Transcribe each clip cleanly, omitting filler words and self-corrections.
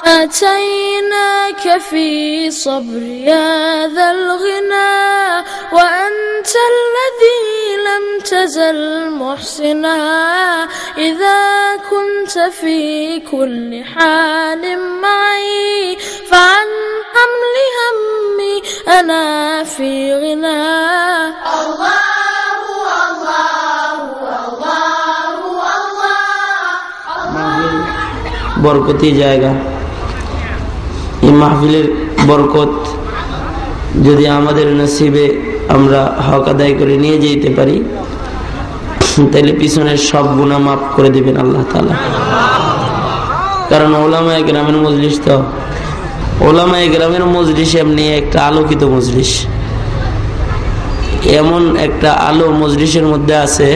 أتيناك في صبري هذا الغنى وأنت الذي لم تزل محسنا إذا كنت في كل حال معي فعن حمل همي أنا في غنى الله বরকতি জায়গা। এই মাহফিলের বরকত যদি আমাদের নসিবে আমরা হক আদায় করে নিয়ে যেতে পারি তাহলে পিছনের সব গুনাহ মাফ করে দিবেন আল্লাহ তাআলা। কারণ উলামায়ে কেরামের মজলিস তো উলামায়ে কেরামের মজলিস এমনি একটা আলোকিত মজলিস, এমন একটা আলো মজলিসের মধ্যে আছে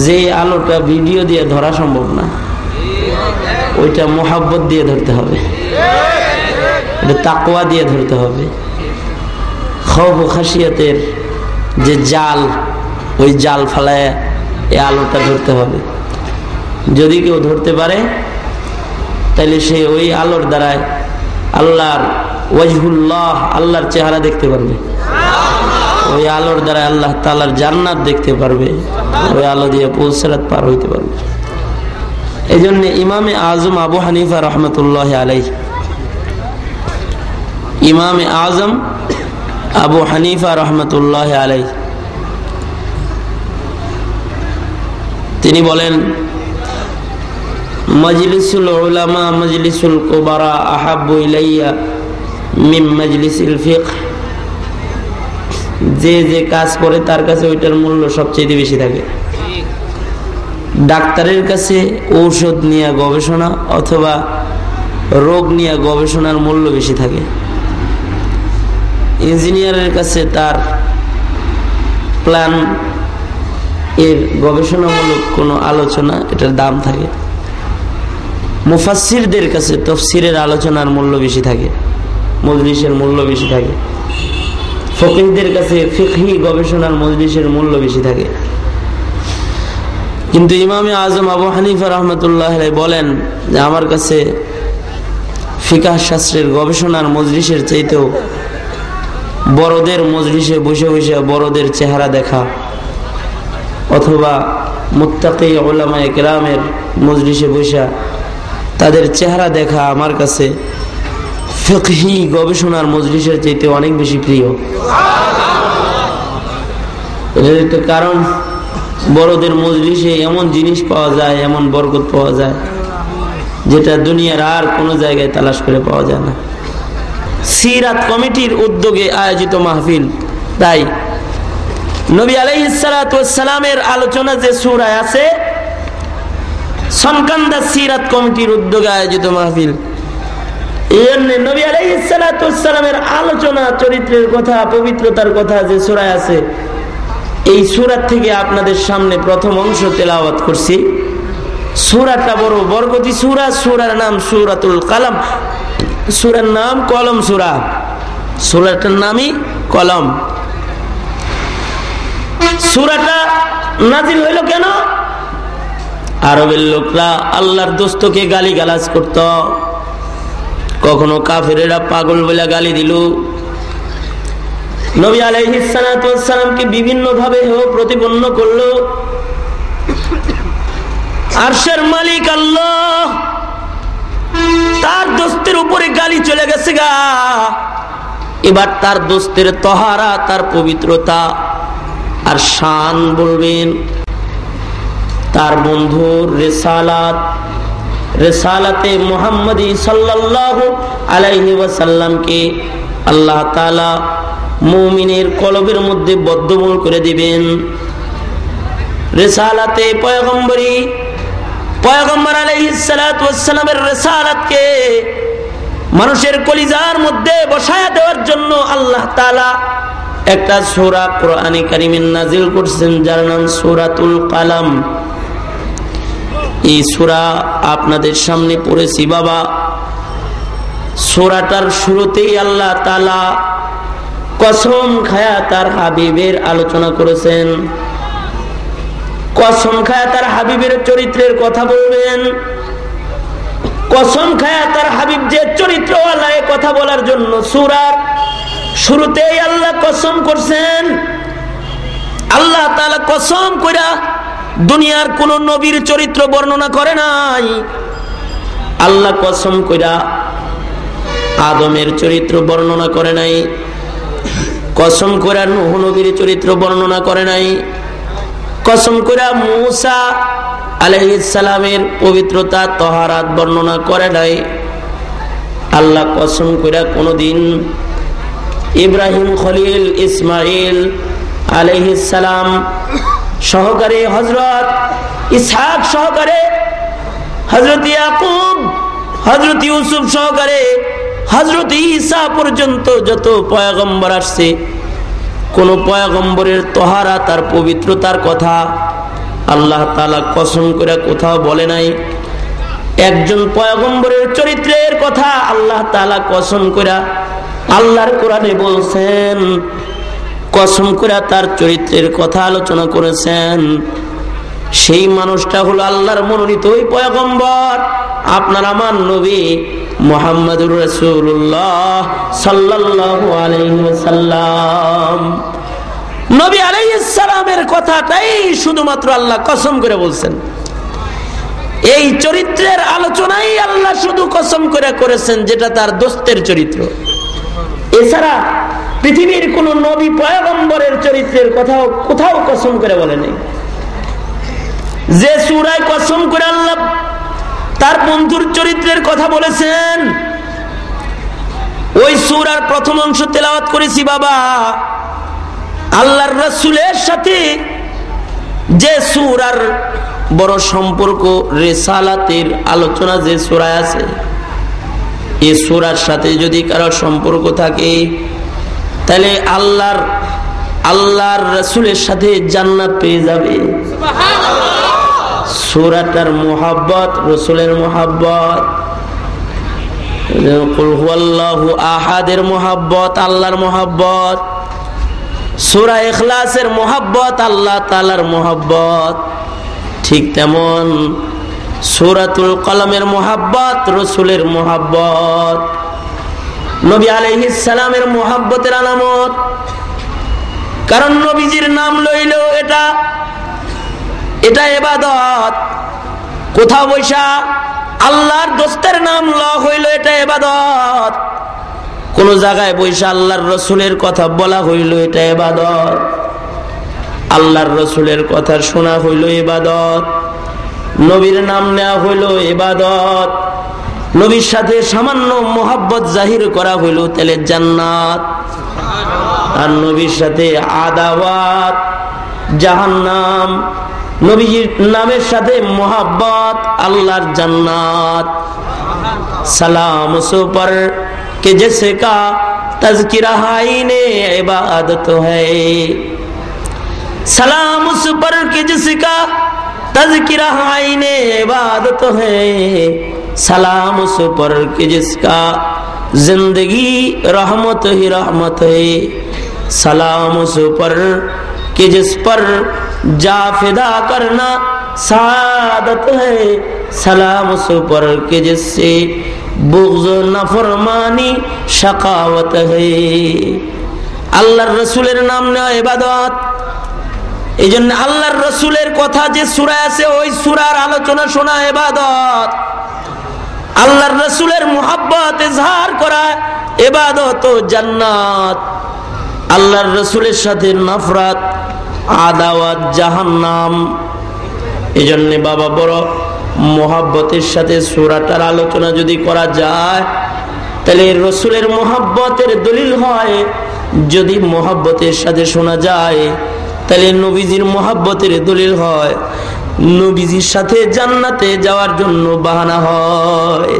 যে আলোটা ভিডিও দিয়ে ধরা সম্ভব না, ওইটা মোহাব্বত দিয়ে ধরতে হবে, এটা তাকওয়া দিয়ে ধরতে হবে। খৌফ ও খাশিয়াতের যে জাল, ওই জাল ফালায় এই আলোটা ধরতে হবে। যদি কেউ ধরতে পারে তাহলে সে ওই আলোর দ্বারায় আল্লাহর ওয়াজহুল্লাহ, আল্লাহর চেহারা দেখতে পারবে, ওই আলোর দ্বারা আল্লাহ তাআলার জান্নাত দেখতে পারবে, ওই আলো দিয়ে পুলসিরাত পার হইতে পারবে। এই জন্য ইমামে আজম আবু হানিফা রহমতুল্লাহ আলাইহি, ইমামে আজম আবু হানিফা রহমতুল্লাহ আলাইহি তিনি বলেন, মজলিসুল উলামা মজলিসুল কুবারা আহাব্বু ইলাইয়া মিন মজলিসিল ফিকহ। যে যে কাজ করে তার কাছে ওইটার মূল্য সবচেয়ে বেশি থাকে। ডাক্তারের কাছে ঔষধ নিয়ে গবেষণা অথবা রোগ নিয়ে গবেষণার মূল্য বেশি থাকে। ইঞ্জিনিয়ারের কাছে তার প্ল্যান এর গবেষণামূলক কোনো আলোচনা, এটার দাম থাকে। মুফাসসিরদের কাছে তাফসীরের আলোচনার মূল্য বেশি থাকে, মজলিসের মূল্য বেশি থাকে। ফকিহদের কাছে ফিকহি গবেষণার মজলিসের মূল্য বেশি থাকে। কিন্তু ইমামে আজম আবু হানিফা রহমতুল্লাহ আলাইহি বলেন যে আমার কাছে ফিকহ শাস্ত্রের গবেষণার মজলিসের চাইতেও বড়দের মজলিসে বসে বসে বড়দের চেহারা দেখা অথবা মুত্তাকি উলামায়ে কেরামের মজলিসে বসে তাদের চেহারা দেখা আমার কাছে ফিকহি গবেষণার মজলিসের চাইতে অনেক বেশি প্রিয়। এর একটা কারণ, বড়দের মজলিসে এমন জিনিস পাওয়া যায়, এমন বরকত পাওয়া যায় যেটা দুনিয়ার আর কোনো জায়গায় তালাশ করে পাওয়া যায় না। সিরাত কমিটির উদ্যোগে আয়োজিত মাহফিল, তাই নবী আলাইহিস সালাতু ওয়াস সালামের আলোচনা যে সূরায় আছে, সনকান্দা সিরাত কমিটির উদ্যোগে আয়োজিত মাহফিল। এই নবী আলাইহিস সালাতু ওয়াস সালামের আলোচনা, চরিত্রের কথা, পবিত্রতার কথা যে সূরায় আছে, এই সূরা থেকে আপনাদের সামনে প্রথম অংশ তেলাওয়াত করছি। সূরাটা বড় বরকতি সূরা, সূরার নাম সূরাতুল কালাম, সূরার নাম কলম সূরা, সূরাটার নামই কলম। সূরাটা নাজিল হইল কেন? আরবের লোকরা আল্লাহর দোস্তকে গালিগালাজ করত, কখনো কাফেরেরা পাগল বলে গালি দিল। নবী আলাইহিস সালাতু ওয়াস সালামকে বিভিন্ন ভাবে হেয় প্রতিপন্ন করলো। আরশের মালিক আল্লাহ তার দোস্তের উপরে গালি চলে গেছে গা। এবার তার দোস্তের তহারা, তার পবিত্রতা আর শান বলবেন। তার বন্ধুর রিসালাত, রিসালাতে মুহাম্মদী সাল্লাল্লাহু আলাইহি ওয়াসাল্লামকে আল্লাহ তাআলা মুমিনের কলবের মধ্যে বদ্ধমূল করে দিবেন। রিসালাতে পয়গম্বরী, পয়গম্বর আলাইহিস সালাতু ওয়াস সালামের রিসালাতকে মানুষের কলিজার মধ্যে বসায়া দেওয়ার জন্য আল্লাহ তাআলা একটা সূরা কোরআনে কারীমে নাজিল করছেন, যার নাম সূরাতুল কালাম। এই সূরা আপনাদের সামনে পড়েছি বাবা। সূরাটার শুরুতেই আল্লাহ তাআলা কসম খায়া তার হাবিবের আলোচনা করেছেন, কসম খায়া তার হাবিবের চরিত্রের কথা বলবেন। কসম খায়া তার হাবিব যে চরিত্রওয়ালা এ কথা বলার জন্য সূরার শুরুতেই আল্লাহ কসম করছেন। আল্লাহ তাআলা কসম কইরা দুনিয়ার কোন নবীর চরিত্র বর্ণনা করে নাই। আল্লাহ কসম কইরা আদমের চরিত্র বর্ণনা করে নাই, কসম কইরা নূহ নবীর চরিত্র বর্ণনা করে নাই, কসম কইরা মূসা আলাইহিস সালামের পবিত্রতা তাহারাত বর্ণনা করে নাই। আল্লাহ কসম কইরা কোনদিন ইব্রাহিম খলিল ইসমাইল আলাইহিস সালাম সহকারে, হযরত ইসহাক সহকারে, হযরত ইয়াকুব, হযরত ইউসুফ সহকারে, হযরত ঈসা পর্যন্ত যত পয়গম্বর আসছে, কোন পয়গম্বরের তাহারাত আর পবিত্রতার কথা আল্লাহ তাআলা কসম করে কোথাও বলে নাই। একজন পয়গম্বরের চরিত্রের কথা আল্লাহ তাআলা কসম করে আল্লাহর কোরআনে বলছেন, কসম করে তার চরিত্রের কথা আলোচনা করেছেন। সেই মানুষটা হলো আল্লাহর মনোনীত ওই পয়গম্বর, আপনার আমার নবী মুহাম্মদুর রাসূলুল্লাহ সাল্লাল্লাহু আলাইহি ওয়াসাল্লাম। নবী আলাইহিস সালামের কথাটাই শুধুমাত্র আল্লাহ কসম করে বলছেন। এই চরিত্রের আলোচনাই আল্লাহ শুধু কসম করে করেছেন, যেটা তার দোস্তের চরিত্র। এছাড়া পৃথিবীর কোন নবী পয়গম্বরের চরিত্রের কথাও কোথাও কসম করে বলে নাই। যে সূরায় কসম করে আল্লাহ তার বন্ধুর চরিত্রের কথা বলেছেন, ওই সূরার প্রথম অংশ তেলাওয়াত করেছি বাবা। আল্লাহর রাসূলের সাথে যে সূরার বড় সম্পর্ক, রিসালাতের আলোচনা যে সূরায় আছে, এই সূরার সাথে যদি কারো সম্পর্ক থাকে তাহলে আল্লাহর রাসূলের সাথে জান্নাত পেয়ে যাবে। সূরাটার মুহাব্বত, রাসূলের মুহাব্বত, কুল হুয়াল্লাহু আহাদের মুহাব্বত, আল্লাহর মুহাব্বত, সূরা ইখলাসের মুহাব্বত, আল্লাহ তাআলার মুহাব্বত। ঠিক তেমন সূরাতুল কলমের মুহাব্বত, রাসূলের মুহাব্বত, নবী আলাইহিস সালামের মুহাব্বতের আলামত। কারণ নবীজির নাম লইল এটা ইবাদত। কোথাও বৈশা আল্লাহর দোস্তের নাম লওয়া হইল, এটা ইবাদত। কোন জায়গায় বৈশা আল্লাহর রাসূলের কথা বলা হইল, এটা ইবাদত। আল্লাহর রাসূলের কথা শোনা হইল ইবাদত, নবীর নাম নেওয়া হইল ইবাদত, নবীর সাথে সামান্য মোহাব্বত জাহির করা হইল তাহলে জান্নাত। আর নবীর সাথে আদাওয়াত জাহান্নাম, নবীর নামের সাথে মোহাব্বত আল্লাহর জান্নাত। সালাম উস पर के जैसे का तज़किरा हाइने इबादत है, सलाम उस पर के जिसका तज़किरा हाइने इबादत है, सलाम उस पर के जिसका जिंदगी रहमत ही रहमत है, सलाम उस पर कि जिस पर जा फिदा करना सादत है, सलाम उस पर कि जिससे बुग़्ज़ नफरमानी शकावत है। আল্লাহর রাসূলের নাম নেওয়া ইবাদত। এইজন্য আল্লাহর রাসূলের কথা যে সূরায় আছে ওই সূরার আলোচনা শোনা ইবাদত। আল্লাহর রাসূলের মুহাব্বত ইজহার করা ইবাদত ও জান্নাত। আল্লাহর রাসূলের সাথে নফরত, আদাওয়াত জাহান্নাম। এইজন্য বাবা বড় মুহাব্বতের সাথে সূরাটার আলোচনা যদি করা যায় তাহলে রাসূলের মুহাব্বতের দলিল হয়। যদি মুহাব্বতের সাথে শোনা যায় তাহলে নবীজির মুহাব্বতের দলিল হয়, নবীজির সাথে জান্নাতে যাওয়ার জন্য বাহানা হয়।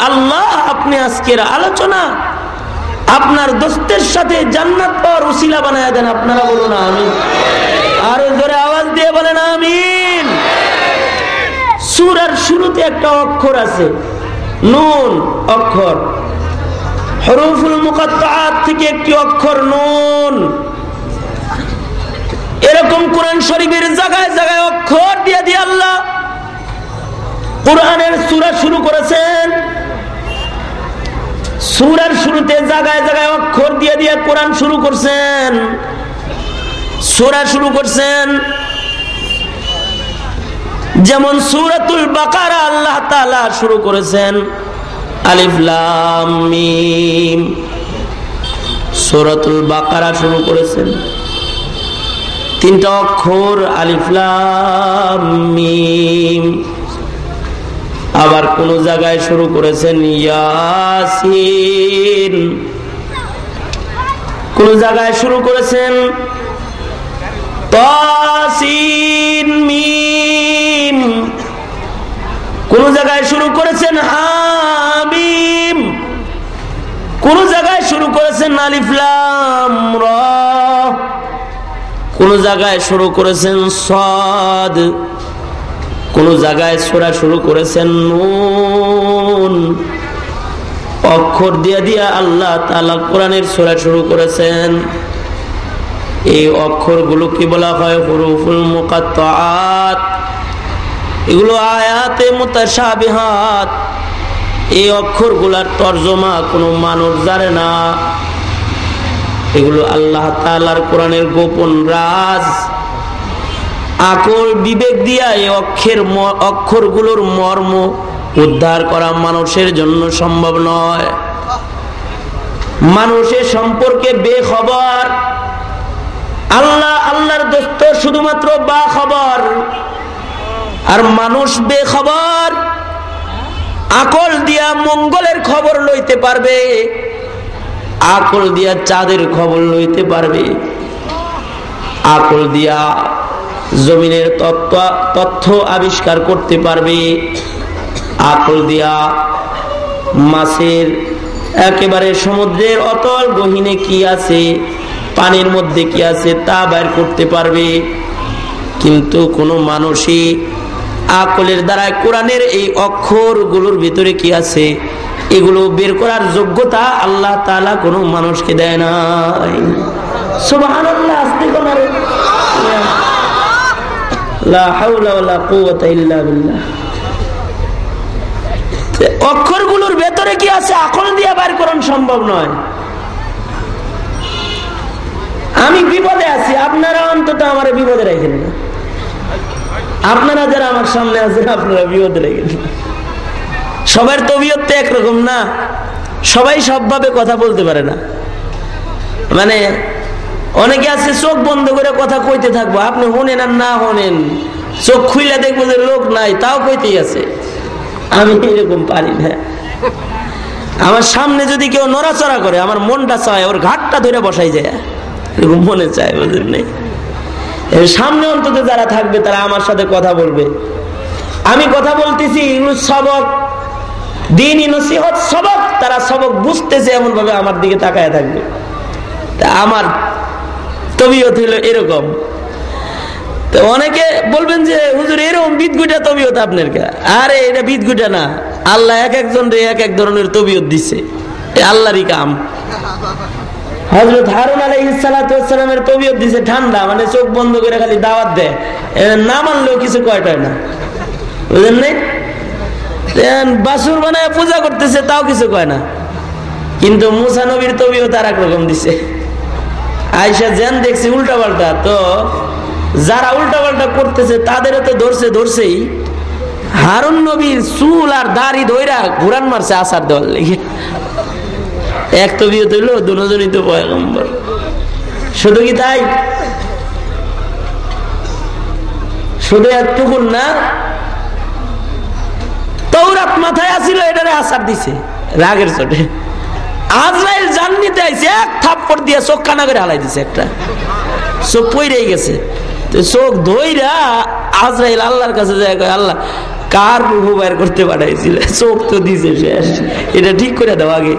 আল্লাহ আপনি আজকের আলোচনা আপনার দোস্তের সাথে জান্নাত পাওয়ার উসিলা বানায়া দেন। আপনারা বলুন আমিন। আরো জোরে আওয়াজ দিয়ে বলেন আমিন। সূরার শুরুতে একটা অক্ষর আছে, নুন অক্ষর, হুরুফুল মুকাত্তাআত থেকে একটি অক্ষর নুন। এরকম কোরআন শরীফের জায়গায় জায়গায় অক্ষর দিয়ে দিয়ে আল্লাহ কোরআনের সূরা শুরু করেছেন, সূরার শুরুতে জায়গায় জায়গায় অক্ষর দিয়ে দিয়ে কোরআন শুরু করছেন, সূরা শুরু করছেন। যেমন সূরাতুল বাকারা আল্লাহ তাআলা শুরু করেছেন আলিফ লাম মিম, সূরাতুল বাকারা শুরু করেছেন তিনটা অক্ষর আলিফ লাম মিম। আবার কোন জায়গায় শুরু করেছেন ইয়াসিন, কোন জায়গায় শুরু করেছেন তাসিন মিম, কোন জায়গায় শুরু করেছেন হামিম, কোন জায়গায় শুরু করেছেন আলিফ লাম রা, কোন জায়গায় শুরু করেছেন সাদ, কোন জায়গায় সূরা শুরু করেছেন নুন। অক্ষর দিয়ে দিয়া আল্লাহ তাআলা কোরআনের সূরা শুরু করেছেন। এই অক্ষরগুলো কি বলা হয়? হুরুফুল মুকাত্তাআত। এগুলো আয়াতে মুতাশাবিহাত। এই অক্ষরগুলোর তরজমা কোনো মানুষ জানে না। এগুলো আল্লাহ তাআলার কোরআনের গোপন রাজ। আকল বিবেক দিয়া এই অক্ষরগুলোর মর্ম উদ্ধার করা মানুষের জন্য সম্ভব নয়। মানুষের সম্পর্কে বেখবর, আল্লাহর দোস্ত শুধুমাত্র বাখবর, আর মানুষ বেখবর। আকল দিয়া মঙ্গলের খবর লইতে পারবে, আকল দিয়া চাঁদের খবর লইতে পারবে, আকল দিয়া জমিনের তথ্য আবিষ্কার করতে পারবে, আকল দিয়া মাছের একেবারে সমুদ্রের অতল গহীনে কি আছে, পানির মধ্যে কি আছে তা বের করতে পারবে। কিন্তু কোনো মানুষই আকলের দ্বারা কোরআনের এই অক্ষরগুলোর ভিতরে কি আছে এগুলো বের করার যোগ্যতা আল্লাহ তাআলা কোনো মানুষকে দেয় নাই। সুবহানাল্লাহ, আস্তে করে লা হাওলা ওয়ালা কুওয়াতা ইল্লা বিল্লাহ। অক্ষরগুলোর ভেতরে কি আছে আকল দিয়ে বের করা সম্ভব নয়। আমি বিপদে আছি, আপনারা অন্তত আমার বিপদে রাখেন না। আপনারা যারা আমার সামনে আছেন আপনারা বিপদে রাখেন। সবার তবিয়ত তো একরকম না, সবাই সবভাবে কথা বলতে পারে না। মানে অনেকে আছে চোখ বন্ধ করে কথা কইতে থাকবো, আপনি শোনেন আর না শোনেন, চোখ খুইলা দেখবো যে লোক নাই তাও কইতেই আছে। আমি এরকম পারি না। আমার সামনে যদি কেউ নড়াচড়া করে আমার মনটা চায় ওর ঘাটটা ধরে বসাই যায়, এরকম মনে চায়, বুঝলেন না? সামনে অন্তত যারা থাকবে তারা আমার সাথে কথা বলবে। আমি কথা বলতেছি এগুলো সবক, দ্বীনি নসিহত সবক, তারা সবক বুঝতেছে এমন ভাবে আমার দিকে তাকায় থাকবে। তা আমার তবিয়ত হলো এরকম। তো অনেকে বলবেন যে হুজুর এরকম বিদগুটা তবিয়ত আপনার কা? আরে এটা বিদগুটা না, আল্লাহ এক একজন রে এক এক ধরনের তবিয়ত দিছে, আল্লাহরই কাম। হযরত হারুন আলাইহিস সালাতু ওয়াস সালামের তবিয়ত দিছে ঠান্ডা, মানে চোখ বন্ধ করে খালি দাওয়াত দেয়, না মানলেও কিছু কয়টায় না, বুঝলেন না? বাসুর বানায় পূজা করতেছে তাও কিছু কয় না। কিন্তু মুসা নবীর তবিয়ত আর একরকম দিছে। আয়েশা যেন দেখছি উল্টা পাল্টা, তো যারা উল্টা পাল্টা করতেছে তাদেরও তো ধরছেই। হারুন নবীর চুল আর দাড়ি ধইরা ঘুরান মারছে আসার দেওয়ার লেগে। এক তবিয়ত হইল, দুজনই তো পয়গম্বর। শুধু কি তাই? শুধু একটুকু না, তাওরাত মাথায় আসিল, এটারে আসার দিছে রাগের চোটে। আজরাইল জান্নিতে আইছে, এক থাপ্পড় দিয়ে চোখ কানা করে হালাই দিছে, একটা চোখ পইড়াই গেছে। তো চোখ ধইরা আজরাইল আল্লাহর কাছে যায়, আল্লাহ কার রূহ বের করতে পাঠাইছিল, চোখ তো দিছে শেষ, এটা ঠিক করে দাও আগে।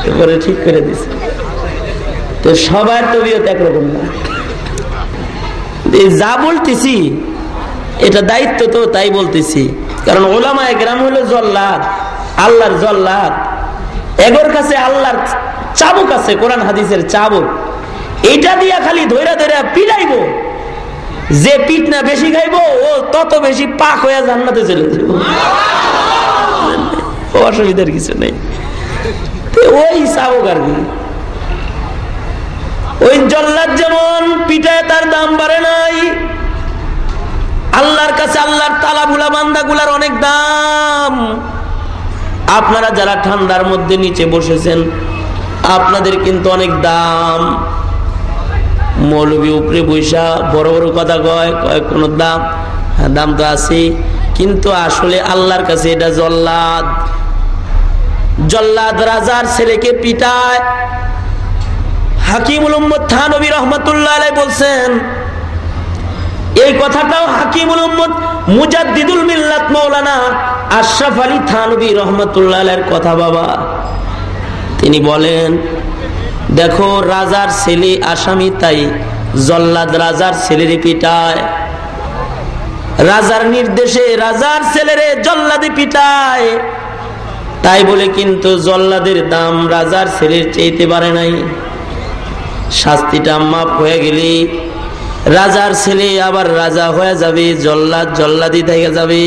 এরপরে ঠিক করে দিছে। তো সবার তবিয়ত একরকম না। যা বলতেছি এটা দায়িত্ব তো, তাই বলতেছি। কারণ ওলামায়ে কেরাম হলো জল্লাদ, আল্লাহর জল্লাদ। এগোর কাছে আল্লাহর চাবুক আছে, কোরআন হাদিসের চাবুক। এইটা দিয়া খালি ধৈরা ধৈরা পিড়াইবো, যে পিঠ না বেশি খাইবো ও তত বেশি পাক হয়ে জান্নাতে চলে যাবো, অসুবিধার কিছু নেই। ওই চাবক আর কি, ওই জল্লাদ যেমন পিঠায় তার দাম বাড়ে নাই, আল্লাহর কাছে আল্লাহর তালাবুলা বান্দাগুলার অনেক দাম। আপনারা যারা ঠান্ডার মধ্যে নিচে বসেছেন আপনাদের কিন্তু অনেক দাম। মৌলবী উপরে বৈশা বড় বড় কথা কয়, কয় কোনো দাম, হ্যাঁ দাম তো আছে, কিন্তু আসলে আল্লাহর কাছে এটা জল্লাদ। জল্লাদ রাজার ছেলেকে পিটায়। হাকিমুল উম্মত থানভী রহমাতুল্লাহ আলাইহি বলছেন, এই কথাটাও হাকিমুল উম্মত মুজাদ্দিদুল মিল্লাত মাওলানা আশরাফ আলী থানভী রহমাতুল্লাহ আলাইহির কথা বাবা। তিনি বলেন, দেখো রাজার ছেলে আসামি, তাই জল্লাদ রাজার ছেলেরে পিটায়, রাজার নির্দেশে রাজার ছেলেরে জল্লাদে পিটায়, তাই বলে কিন্তু জল্লাদের দাম রাজার ছেলের চাইতে পারে নাই। শাস্তিটা মাপ হয়ে গেলে রাজার ছেলে আবার রাজা হয়ে যাবে, জল্লাদ জল্লাদি থেকে যাবে।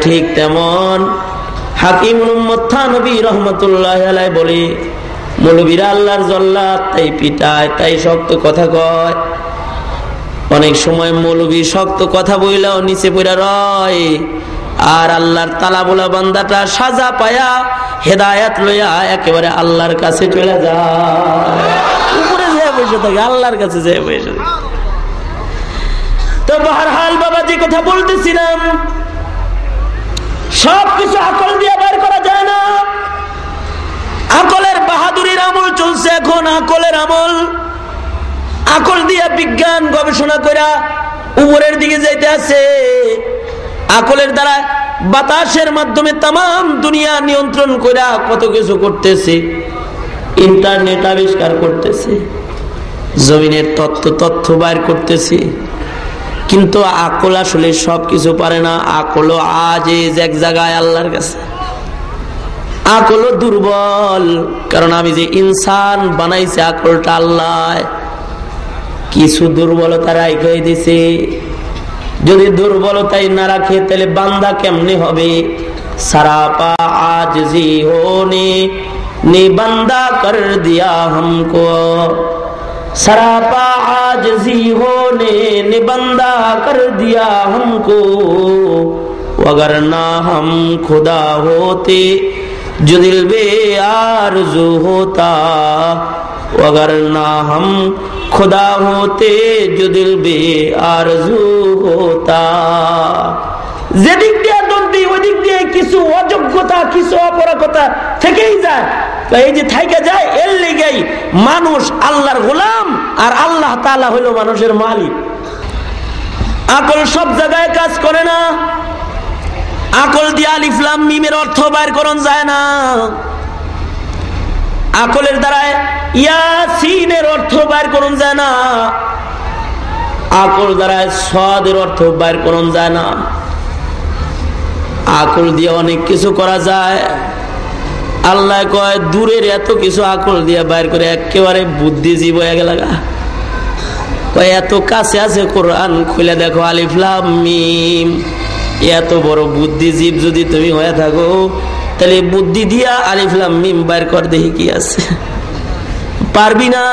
ঠিক তেমন হাকিমুল উম্মত থানভী রহমাতুল্লাহ আলাইহি বলে, মৌলবীরা আল্লাহর জল্লাদ, তাই পিটায়, তাই শক্ত কথা কয়। অনেক সময় মৌলবী শক্ত কথা বইলাও নিচে পড়া রয়, আর আল্লাহর তালাবুলা বান্দাটা সাজা পায়া হেদায়েত লইয়া একেবারে আল্লাহর কাছে চলে যায়, উপরে যেয়ে বসে থাকে, আল্লাহর কাছে যেয়ে বসে থাকে। তো বহরহাল বাবা যে কথা বলতেছিলাম, সবকিছু আকল দিয়ে বের করা যায় না। আকলের বাহাদুরির আমল চলছে এখন, আকলের আমল। আকল দিয়া বিজ্ঞান গবেষণা করা উপরের দিকে যাইতে আছে। আকলের দ্বারা বাতাসের মাধ্যমে তাম দুনিয়া নিয়ন্ত্রণ করা কত কিছু করতেছে, ইন্টারনেট আবিষ্কার করতেছে, জমিনের তথ্য বাইর করতেছে, কিন্তু আকল আসলে সবকিছু পারে না। আকলও আজ এক জায়গায় আল্লাহর কাছে। আকলও দুর্বল, কারণ আমি যে ইনসান বানাইছে আকলটা আল্লাহ কিছু দুর্বলতা রাখে দিছে। যদি দুর্বলতাই না রাখে তাহলে বান্দা কেমনে হবে? सरापा आजिज़ी होने ने बंदा कर दिया हमको, सरापा आजिज़ी होने ने बंदा कर दिया हमको, अगर ना हम खुदा होते जो दिल बे आरज़ू होता, अगर ना हम खुदा होते जो दिल बे आरज़ू होता। যেদিক দিয়ে দন্ডি ওই দিক দিয়ে কিছু অযোগ্যতা কিছু অপরাধতা থেকেই যায়, এই যে থাইকা যায়, এর লেগেই মানুষ আল্লাহর গোলাম আর আল্লাহ তাআলা হলো মানুষের মালিক। আকল সব জায়গায় কাজ করে না। আকল দিয়ে আলিফ লাম মিমের অর্থ বাইর করন যায় না। আকলের দ্বারা ইয়াসিনের অর্থ বাইর করন যায় না। আকল দ্বারা সাদের অর্থ বাইর করন যায় না। আকল দিয়ে অনেক কিছু করা যায়। আল্লাহ কয় দূরের এত কিছু আকল দিয়ে বাইর করে একেবারে বুদ্ধিজীব হয়ে গেল। কয় এত কাছে আছে কোরআন খুলে দেখো আলিফ লাম মিম। এত বড় বুদ্ধিজীব যদি তুমি হয়ে থাকো তাহলে বুদ্ধি দিয়া আলিফ লাম মিম বাইর কর, দেখি কি আছে। পারবি না।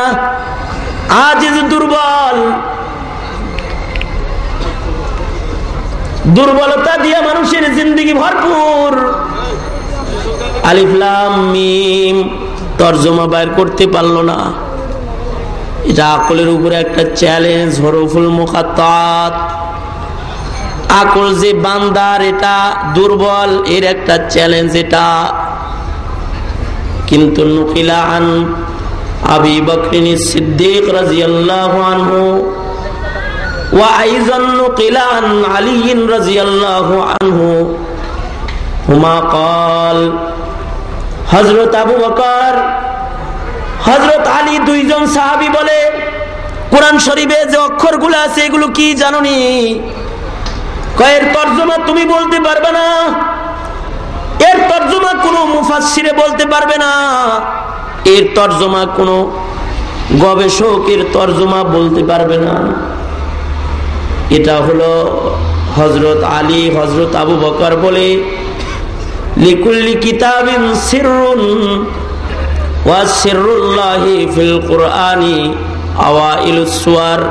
আজ দুর্বল, দুর্বলতা দিয়া মানুষের জিন্দেগি ভরপুর। আলিফ লাম মিম তরজমা বাইর করতে পারলো না, এটা আকলের উপরে একটা চ্যালেঞ্জ। হরফুল মুকাত্তাত, আকল যে বান্দার এটা দুর্বল, এর একটা চ্যালেঞ্জ এটা। কিন্তু নুকিলা আন আবি বকর সিদ্দিক রাদিয়াল্লাহু আনহু وأيضا نقل عن علي رضي الله عنه هما قال, হযরত আবু বকর হযরত আলী দুইজন সাহাবী বলে, কোরআন শরীফে যে অক্ষরগুলো আছে এগুলো কি জানোনি? এর তরজমা তুমি বলতে পারবে না, এর তরজমা কোনো মুফাসসিরে বলতে পারবে না, এর তরজমা কোনো গবেষকের তরজমা বলতে পারবে না। এটা হলো হযরত আলী, হযরত আবু বকর বলে লিকুল্লি কিতাবিন সিররুন ওয়া সিররুল্লাহি ফিল কুরআনি আওয়াইলুস সুয়ার।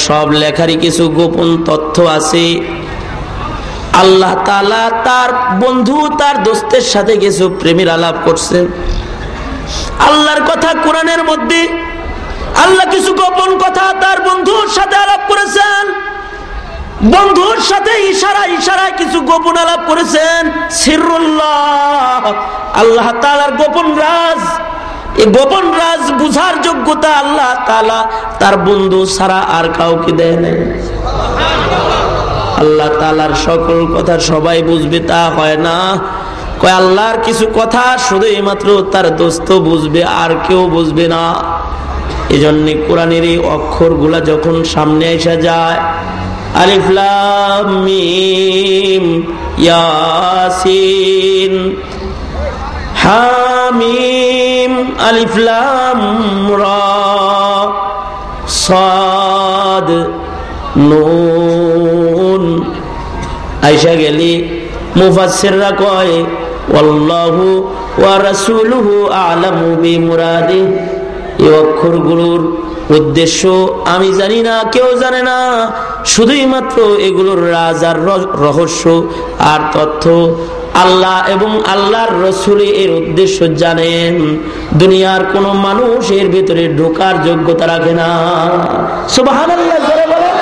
সব লেখারই কিছু গোপন তথ্য আছে। আল্লাহ তাআলা তার বন্ধু, তার দোস্তের সাথে কিছু প্রেমের আলাপ করছেন। আল্লাহর কথা কোরআনের মধ্যে আল্লাহ কিছু গোপন কথা তার বন্ধুর সাথে আলাপ করেছেন। বন্ধুর সাথে ইশারায় কিছু গোপন আলাপ করেছেন। সিররুল্লাহ, আল্লাহ তাআলার গোপন রাজ। এই গোপন রাজ বুঝার যোগ্যতা আল্লাহ তাআলা তার বন্ধু ছাড়া আর কাউকে দেয় নাই। আল্লাহ তাআলার সকল কথা সবাই বুঝবে তা হয় না। কয় আল্লাহর কিছু কথা শুধু মাত্র তার দোস্ত বুঝবে, আর কেউ বুঝবে না। এজন্য কোরআনের এই অক্ষরগুলা যখন সামনে এসে যায়, আলিফ লাম মিম ইয়াসিন হামিম আলিফ লাম রা সাদ নুন আইসা গেলি মুফাসসিররা কয় আল্লাহু ওয়া রাসূলুহু আ'লামু বিমুরাদিহি। এই অক্ষরগুলোর উদ্দেশ্য আমি জানি না, কেউ জানে না। শুধুই মাত্র এগুলোর রাজ আর রহস্য আর তথ্য আল্লাহ এবং আল্লাহর রাসূল এর উদ্দেশ্য জানেন। দুনিয়ার কোন মানুষ এর ভিতরে ঢোকার যোগ্যতা রাখে না। সুবহানাল্লাহ জোরে বলেন,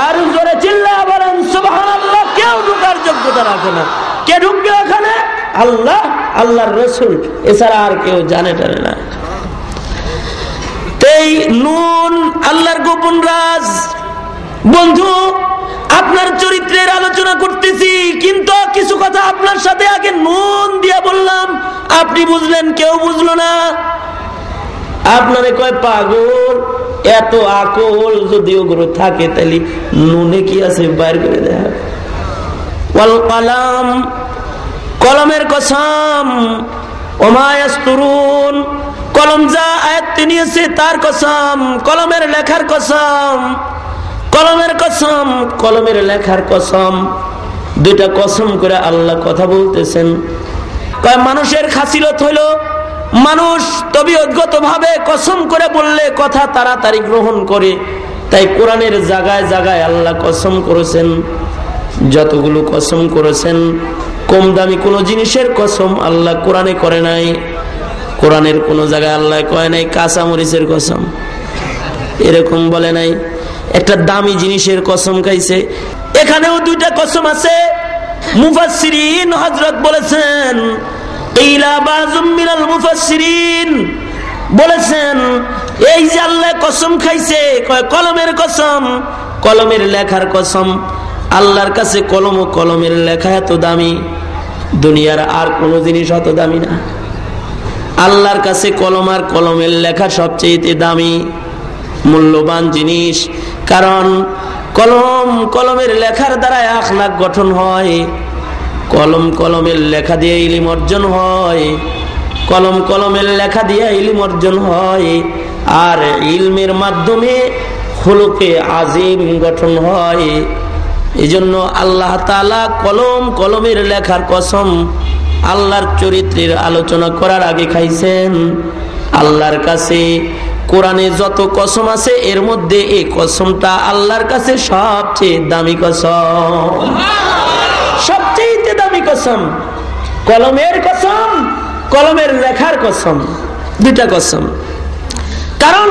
আর জোরে চিল্লায়া বলেন সুবহানাল্লাহ। কেউ ঢোকার যোগ্যতা রাখে না। কে ঢুকবে ওখানে? আল্লাহ, আল্লাহর রাসূল, এছাড়া আর কেউ জানে টানে না। এই নুন আল্লাহর গোপন রাজ। বন্ধু, আপনার চরিত্রের আলোচনা করতেছি, কিন্তু কিছু কথা আপনার সাথে আগে নুন দিয়া বললাম, আপনি বুঝলেন, কেউ বুঝলো না। আপনারে কয় পাগল। এত আকল যদি ওগুলো থাকে তাহলে নুনে কি আছে বাইর করে দেয়া। ওয়াল কলম, কলমের কসম, ওমা ইয়াসতুরুন, কলম যা আয়াত নিয়েছে তার কসম, কলমের লেখার কসম, কলমের কসম, কলমের লেখার কসম। দুইটা কসম করে আল্লাহ কথা বলতেছেন। মানুষের খাসিলত হইল মানুষ তবিয়তগত ভাবে কসম করে বললে কথা তাড়াতাড়ি গ্রহণ করে। তাই কোরআনের জায়গায় জায়গায় আল্লাহ কসম করেছেন। যতগুলো কসম করেছেন, কম দামি কোন জিনিসের কসম আল্লাহ কোরআনে করে নাই। কোরআনের কোন জায়গায় আল্লাহ কয় নাই কাঁচা মরিচের কসম, এরকম বলে নাই। একটা দামি জিনিসের কসম খাইছে। এখানেও দুইটা কসম আছে। মুফাসসিরিন হযরত বলেছেন, ইলা বাযুম মিনাল মুফাসসিরিন বলেছেন, এই যে আল্লাহ কসম খাইছে, কয় কলমের কসম, কলমের লেখার কসম। আল্লাহর কাছে কলম ও কলমের লেখা এত দামি, দুনিয়ার আর কোনো জিনিস অত দামি না। আল্লাহর কাছে কলম আর কলমের লেখা সবচেয়ে দামি, মূল্যবান জিনিস। কারণ কলম কলমের লেখার দ্বারা আখলাক গঠন হয়, কলম কলমের লেখা দিয়ে ইলম অর্জন হয়, কলম কলমের লেখা দিয়ে ইলম অর্জন হয়, আর ইলমের মাধ্যমে খুলুকে আজিম গঠন হয়। এজন্য আল্লাহ তাআলা কলম কলমের লেখার কসম আল্লাহর চরিত্রের আলোচনা করার আগে খাইছেন। আল্লাহর কাছে কোরআনে যত কসম আছে এর মধ্যে এই কসমটা আল্লাহর কাছে সবচেয়ে দামি কসম, সবচেয়ে দামি কসম। কলমের কসম, কলমের লেখার কসম, দুইটা কসম। কারণ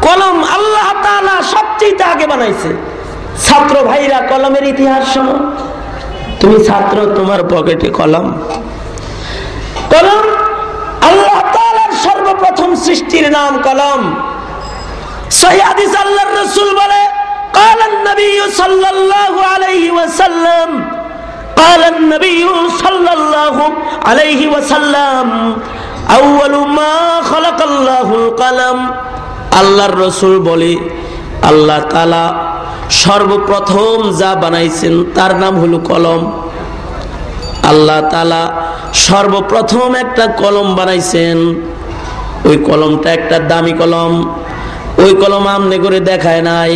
কলম আল্লাহ তাআলা সবচেয়ে আগে বানাইছে। ছাত্র ভাইরা কলমের ইতিহাস শোনো। তুমি ছাত্র, তোমার পকেটে কলম। কলম আল্লাহ তাআলার সর্বপ্রথম সৃষ্টির নাম কলম। সহিহ হাদিস আল্লাহর রাসূল বলে, ক্বালান নবী সাল্লাল্লাহু আলাইহি ওয়াসাল্লাম, ক্বালান নবী সাল্লাল্লাহু আলাইহি ওয়াসাল্লাম, আউয়ালু মা খালাকাল্লাহুল কলম। আল্লাহর রাসূল বলে, আল্লাহ তাআলা সর্বপ্রথম যা বানাইছেন তার নাম হলো কলম। আল্লাহ তাআলা সর্বপ্রথম একটা কলম বানাইছেন। ওই কলমটা একটা দামি কলম। ওই কলম আমনে করে দেখায় নাই,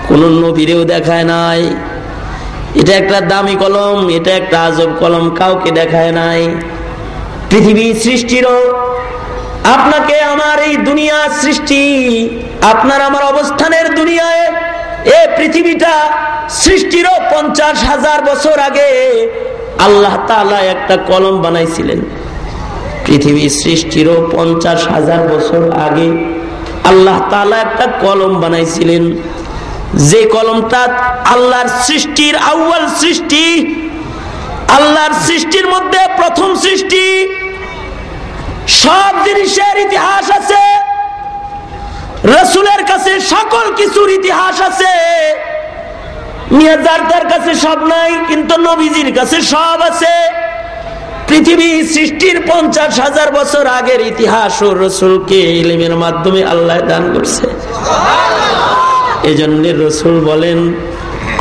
কোন নবীরেও দেখায় নাই। এটা একটা দামি কলম, এটা একটা আজব কলম, কাউকে দেখায় নাই। পৃথিবী সৃষ্টিরও, আপনাকে আমার এই দুনিয়া সৃষ্টি, আপনার আমার অবস্থানের দুনিয়ায় এই পৃথিবীটা সৃষ্টিরও 50,000 বছর আগে আল্লাহ তাআলা একটা কলম বানাইছিলেন। পৃথিবী সৃষ্টিরও 50,000 বছর আগে আল্লাহ তাআলা একটা কলম বানাইছিলেন, যে কলমটা আল্লাহর সৃষ্টির আউয়াল সৃষ্টি, আল্লাহর সৃষ্টির মধ্যে প্রথম সৃষ্টি। সব জিনিসের ইতিহাস আছে, রাসূলের কাছে সকল কিছুর ইতিহাস আছে। মিয়াজারদার কাছে সব নাই, কিন্তু নবীজির কাছে সব আছে। পৃথিবী সৃষ্টির 50,000 বছর আগের ইতিহাস ও রাসূলকে ইলমের মাধ্যমে আল্লাহ দান করছে। এজন্য রাসূল বলেন,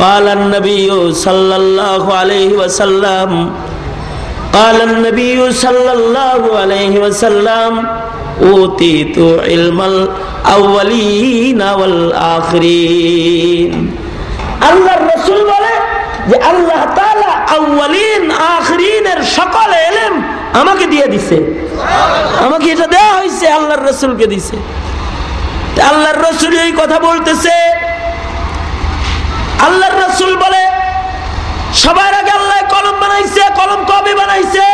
قال النبي صلى الله عليه وسلم قال النبي صلى الله عليه وسلم أوتيت علم الأولين والآخرين। আল্লাহর রাসূল বলে যে আল্লাহ তাআলা আউয়ালিন আখিরিনের সকল ইলম আমাকে দিয়ে দিয়েছে। আমাকে এটা দেয়া হয়েছে, আল্লাহর রাসূলকে দিয়েছে। আল্লাহর রাসূল এই কথা বলতেছে। আল্লাহর রাসূল বলে সবার আগে আল্লাহ কলম বানাইছে। কলম কবে বানাইছে?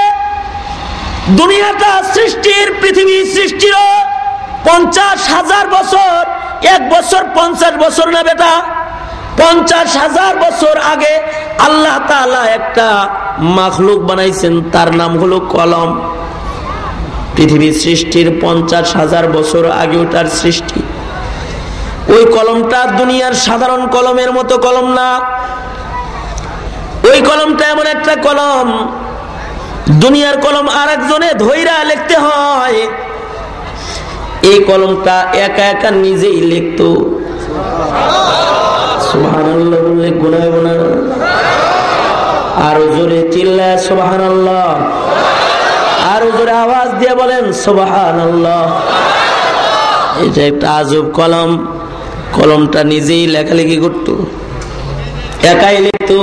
দুনিয়াটা সৃষ্টির, পৃথিবী সৃষ্টির 50,000 বছর। এক বছর 50 বছর না বেটা, 50,000 বছর আগে আল্লাহ তাআলা একটা মাখলুক বানাইছেন, তার নাম হলো কলম। পৃথিবী সৃষ্টির 50,000 বছর আগে ওটার সৃষ্টি। ওই কলমটা দুনিয়ার সাধারণ কলমের মতো কলম না। ওই কলমটা এমন একটা কলম, দুনিয়ার কলম আর একজনে ধইরা লিখতে হয়, এই কলমটা একা একা নিজেই লিখতো। সুবহানাল্লাহ বললে গুনাহ হবে না? আরো জোরে চিল্লায় সুবহানাল্লাহ, আরো জোরে আওয়াজ দিয়ে বলেন সুবহানাল্লাহ। এটা একটা আজব কলম। কলমটা নিজেই লেখালেখি করতো, একাই লিখতো।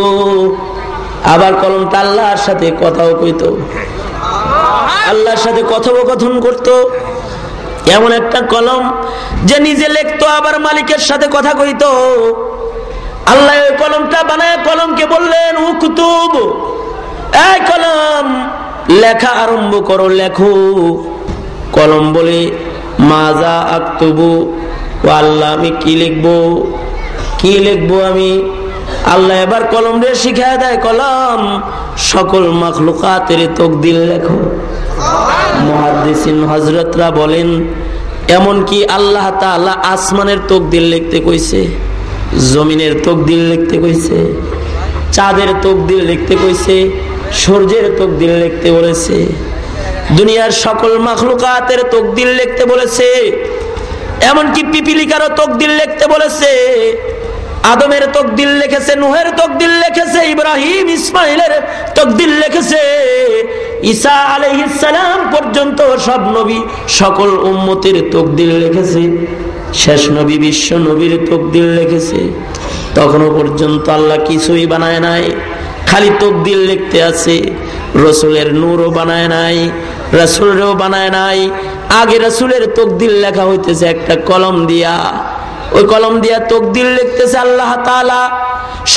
আবার কলমটা আল্লাহর সাথে কথাও কইতো, আল্লাহর সাথে কথোপকথন করতো। এমন একটা কলম যে নিজে লিখতো, আবার মালিকের সাথে কথা কইতো। আল্লাহ ওই কলমটা বানায় কলমকে বললেন, উকতুব, এই কলম লেখা আরম্ভ করো, লেখো। কলম বলে, মাজা আক্তুবু, ও আল্লাহ আমি কি লিখবো, কি লিখবো আমি? আল্লাহ এবার কলম রে শিখায় দেয়, কলম সকল মাখলুকাতের তাকদীর লেখো। মুহাদ্দিসিন হযরতরা বলেন, এমন কি আল্লাহ তাআলা আসমানের তাকদীর লিখতে কইছে, জমিনের তাকদীর লিখতে কইছে, চাঁদের তাকদীর লিখতে কইছে, সূর্যের তাকদীর লিখতে বলেছে, দুনিয়ার সকল মাখলুকাতের তাকদীর লিখতে বলেছে। এমনকি পিপিলিকারও তাকদীর লিখতে বলেছে। আদমের তাকদীর লিখেছে, নূহের তাকদীর লিখেছে, ইব্রাহিম ইসমাইলের তাকদীর লিখেছে, ঈসা আলাইহিস সালাম পর্যন্ত সব নবী সকল উম্মতের তাকদীর লিখেছে। শেষ নবী বিশ্ব নবীর তাকদীর লিখেছে। তখনও পর্যন্ত আল্লাহ কিছুই বানায় নাই, খালি তাকদীর লিখতে আছে। রাসূলের নূরও বানায় নাই, রাসূলও বানায় নাই। আগে রাসূলের তাকদীর লেখা হইতেছে একটা কলম দিয়া। ওই কলম দিয়া তাকদীর লিখতেছে আল্লাহ তাআলা।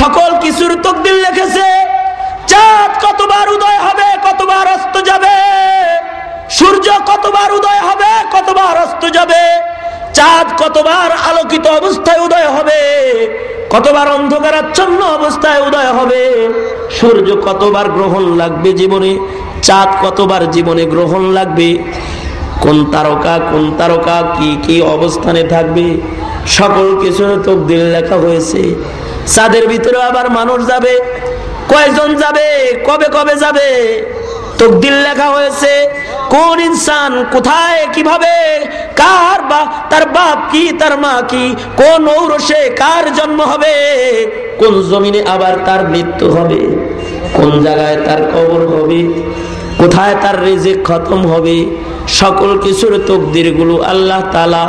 সকল কিছুর তাকদীর লিখেছে। চাঁদ কতবার উদয় হবে, কতবার অস্ত যাবে, সূর্য কতবার উদয় হবে, কতবার অস্ত যাবে, চাঁদ কতবার আলোকিত অবস্থায় উদয় হবে, কতবার অন্ধকারাচ্ছন্ন অবস্থায় উদয় হবে, সূর্য কতবার গ্রহণ লাগবে জীবনে, চাঁদ কতবার জীবনে গ্রহণ লাগবে, কোন তারকা কি কি অবস্থানে থাকবে, সকল কিছুর তাকদীর লেখা হয়েছে। চাঁদের ভিতরে আবার মানুষ যাবে, কয়জন যাবে, কবে কবে যাবে, তাকদীর লেখা হয়েছে। কোন ইনসান কোথায় কিভাবে, কার বা তার বাপ কি, তার মা কি, কোন ঔরসে কার জন্ম হবে, কোন জমিনে আবার তার মৃত্যু হবে, কোন জায়গায় তার কবর হবে, কোথায় তার রিজিক খতম হবে, সকল কিছুর তাকদীর গুলো আল্লাহ তাআলা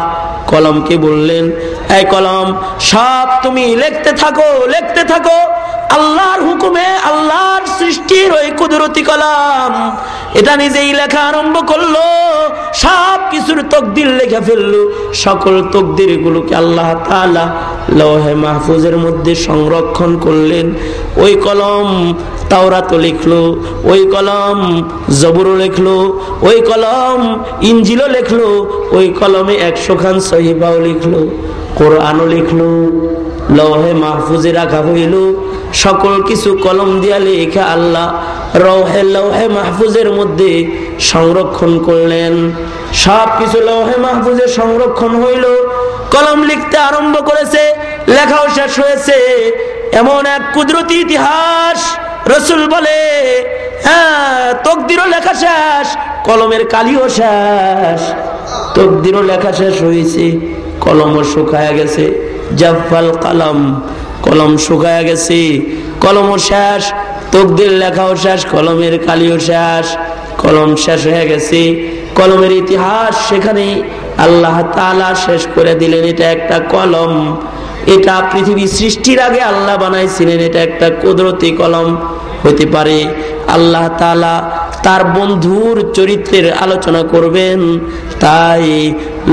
কলমকে বললেন, এই কলম, সব তুমি লিখতে থাকো, লিখতে থাকো। আল্লাহর হুকুমে, আল্লাহর সৃষ্টির ওই কুদরতি কলম এটা নিজেই লেখা আরম্ভ করলো, সব কিছুর তকদির লেখা ফেললো। সকল তকদির গুলোকে আল্লাহ তাআলা লৌহে মাহফুজের মধ্যে সংরক্ষণ করলেন। ওই কলম তাওরাতও লিখলো, ওই কলম জবুরও লিখলো, ওই কলম ইনজিলও লিখলো, ওই কলমে 100 খান সহিফাও লিখলো, কোরআনও লিখলো, লৌহে মাহফুজে রাখা হইল। সকল কিছু কলম দিয়া লেখা আল্লাহ লৌহে মাহফুজের মধ্যে সংরক্ষণ করলেন। সব কিছু লৌহে মাহফুজে সংরক্ষণ হইল। কলম লিখতে আরম্ভ করেছে, লেখাও শেষ হয়েছে। এমন এক কুদরতি ইতিহাস, রাসূল বলে, হ্যাঁ, তকদিরও লেখা শেষ, কলমের কালিও শেষ। তকদিরও লেখা শেষ হয়েছে, কলমও শুকায় গেছে। জাফাল কলম, কলম শুকায় গেছে, কলমও শেষ, তকদির লেখাও শেষ, কলমের কালিও শেষ। কলম শেষ হয়ে গেছে, কলমের ইতিহাস সেখানে আল্লাহ তাআলা শেষ করে দিলেন। এটা একটা কলম, এটা পৃথিবী সৃষ্টির আগে আল্লাহ বানাইছিলেন। এটা একটা কুদরতি কলম হতে পারে। আল্লাহ তাআলা তার বন্ধুর চরিত্রের আলোচনা করবেন, তাই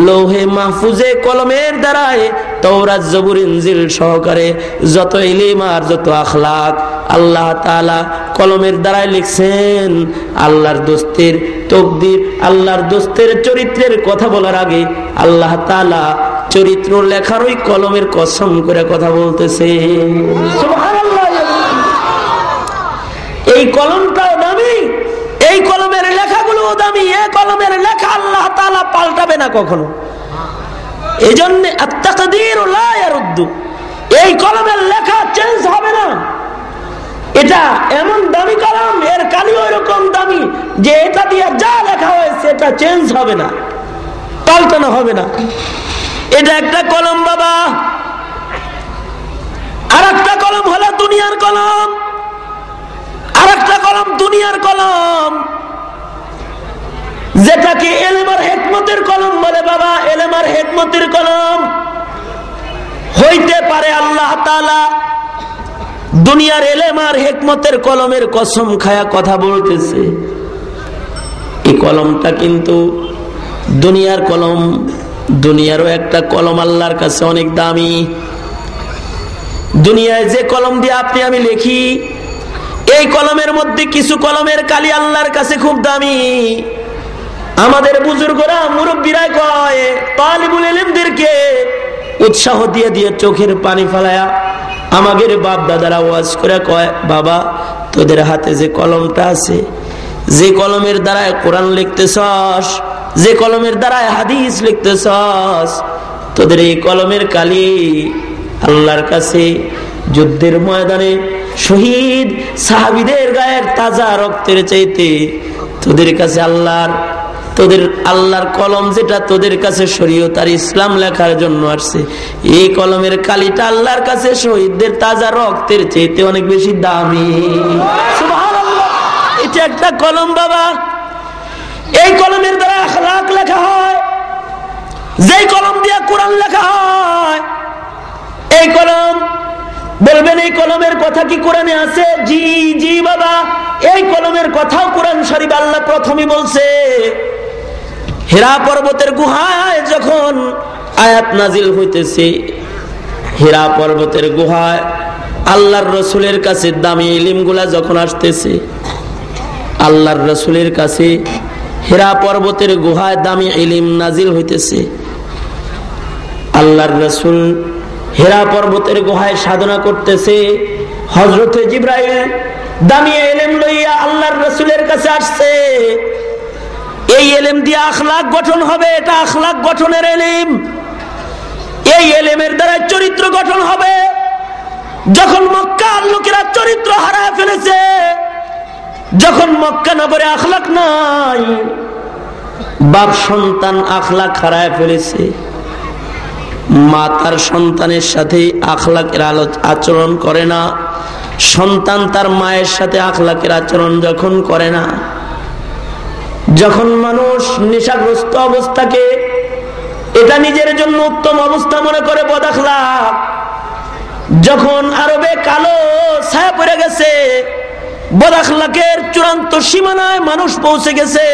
লৌহে মাহফুজে কলমের দ্বারায় তাওরাত জবুর ইনজিল সহকারে যত ইলম আর যত আখলাক আল্লাহ তাআলা কলমের দ্বারায় লিখছেন। আল্লাহর দোস্তের তকদির, আল্লাহর দোস্তের চরিত্রের কথা বলার আগে আল্লাহ তাআলা চরিত্র লেখার ওই কলমের কসম করে কথা বলতেছে। সুবহানাল্লাহ। এই কলমটাও দামি, এই কলমের লেখাগুলো দামি। এই কলমের লেখা আল্লাহ তাআলা পাল্টাবে না কখনো। এজন্য আত-তাকদীর লা ইয়ারুদ্দু, এই কলমের লেখা চেঞ্জ হবে না। এটা এমন দামি কলম, এর কালি ওইরকম দামি যে এটা দিয়ে যা লেখা হয়েছে এটা চেঞ্জ হবে না, পাল্টানো হবে না। এটা একটা কলম বাবা। আর একটা কলম হলো দুনিয়ার কলম, আর একটা কলম দুনিয়ার কলম, যেটাকে ইলম আর হিকমতের কলম বলে বাবা। ইলম আর হিকমতের কলম হইতে পারে আল্লাহ তাআলা দুনিয়ার ইলম আর হিকমতের কলমের কসম খায়া কথা বলতেছে। এই কলমটা কিন্তু দুনিয়ার কলম, দুনিয়ারও একটা কলম আল্লাহর কাছে অনেক দামি। দুনিয়ায় যে কলম দিয়ে আপনি আমি লিখি, এই কলমের মধ্যে কিছু কলমের কালি আল্লাহর কাছে খুব দামি। আমাদের বুজুর্গরা, মুরব্বীরা কয়, তালিবুল ইলমদেরকে উৎসাহ দিয়ে দিয়ে চোখের পানি ফেলায়া আমাদের বাপ দাদারা ওয়াজ করে কয়, বাবা, তোদের হাতে যে কলমটা আছে, যে কলমের দ্বারায় কোরআন লিখতেছস, যে কলমের দ্বারায় হাদিস লিখতেছস, তোদের এই কলমের কালি আল্লাহর কাছে যুদ্ধের ময়দানে শহীদ সাহাবীদের গায়ের তাজা রক্তের চাইতে তোদের কাছে আল্লাহর কলম, যেটা তোদের কাছে শরীয়ত আর ইসলাম লেখার জন্য আসছে, এই কলমের কালিটা আল্লাহর কাছে শহীদদের তাজা রক্তের চাইতে অনেক বেশি দামি। সুবহানাল্লাহ। এটা একটা কলম বাবা। এই কলমের দ্বারা আখলাক লেখা হয়, যেই কলম দিয়ে কোরআন লেখা হয়। এই কলম, বলবেন এই কলমের কথা কি কোরআনে আছে? জি জি বাবা, এই কলমের কথাও কোরআন শরীফ আল্লাহ প্রথমে বলছে। হিরা পর্বতের গুহায় যখন আয়াত নাজিল হইতেছে, হিরা পর্বতের গুহায় আল্লাহর রসুলের কাছে দামি ইলমগুলা যখন আসতেছে, আল্লাহর রসুলের কাছে হিরা পর্বতের গুহায় দামি ইলম নাজিল হইতেছে। আল্লাহর রসুল হিরা পর্বতের গুহায় সাধনা করতেছে। হযরতে জিবরাইল দামি ইলম লইয়া আল্লাহর রসুলের কাছে আসছে। এই ইলম দিয়ে আখলাক গঠন হবে, এটা আখলাক গঠনের ইলম। এই ইলমের দ্বারা চরিত্র গঠন হবে। যখন মক্কার লোকেরা চরিত্র হারায় ফেলেছে, যখন মক্কা নগরে আখলাক নাই, বাপ সন্তান আখলাক হারায় ফেলেছে, মা তার সন্তানের সাথে আখলাকের আচরণ করে না, সন্তান তার মায়ের সাথে আখলাকের আচরণ যখন করে না, যখন মানুষ নেশাগ্রস্ত অবস্থাকে এটা নিজের জন্য উত্তম অবস্থা মনে করে বদ আখলাক। যখন আরবে কালো ছায়া পড়ে গেছে, বদ আখলাকের চূড়ান্ত সীমানায় মানুষ পৌঁছে গেছে,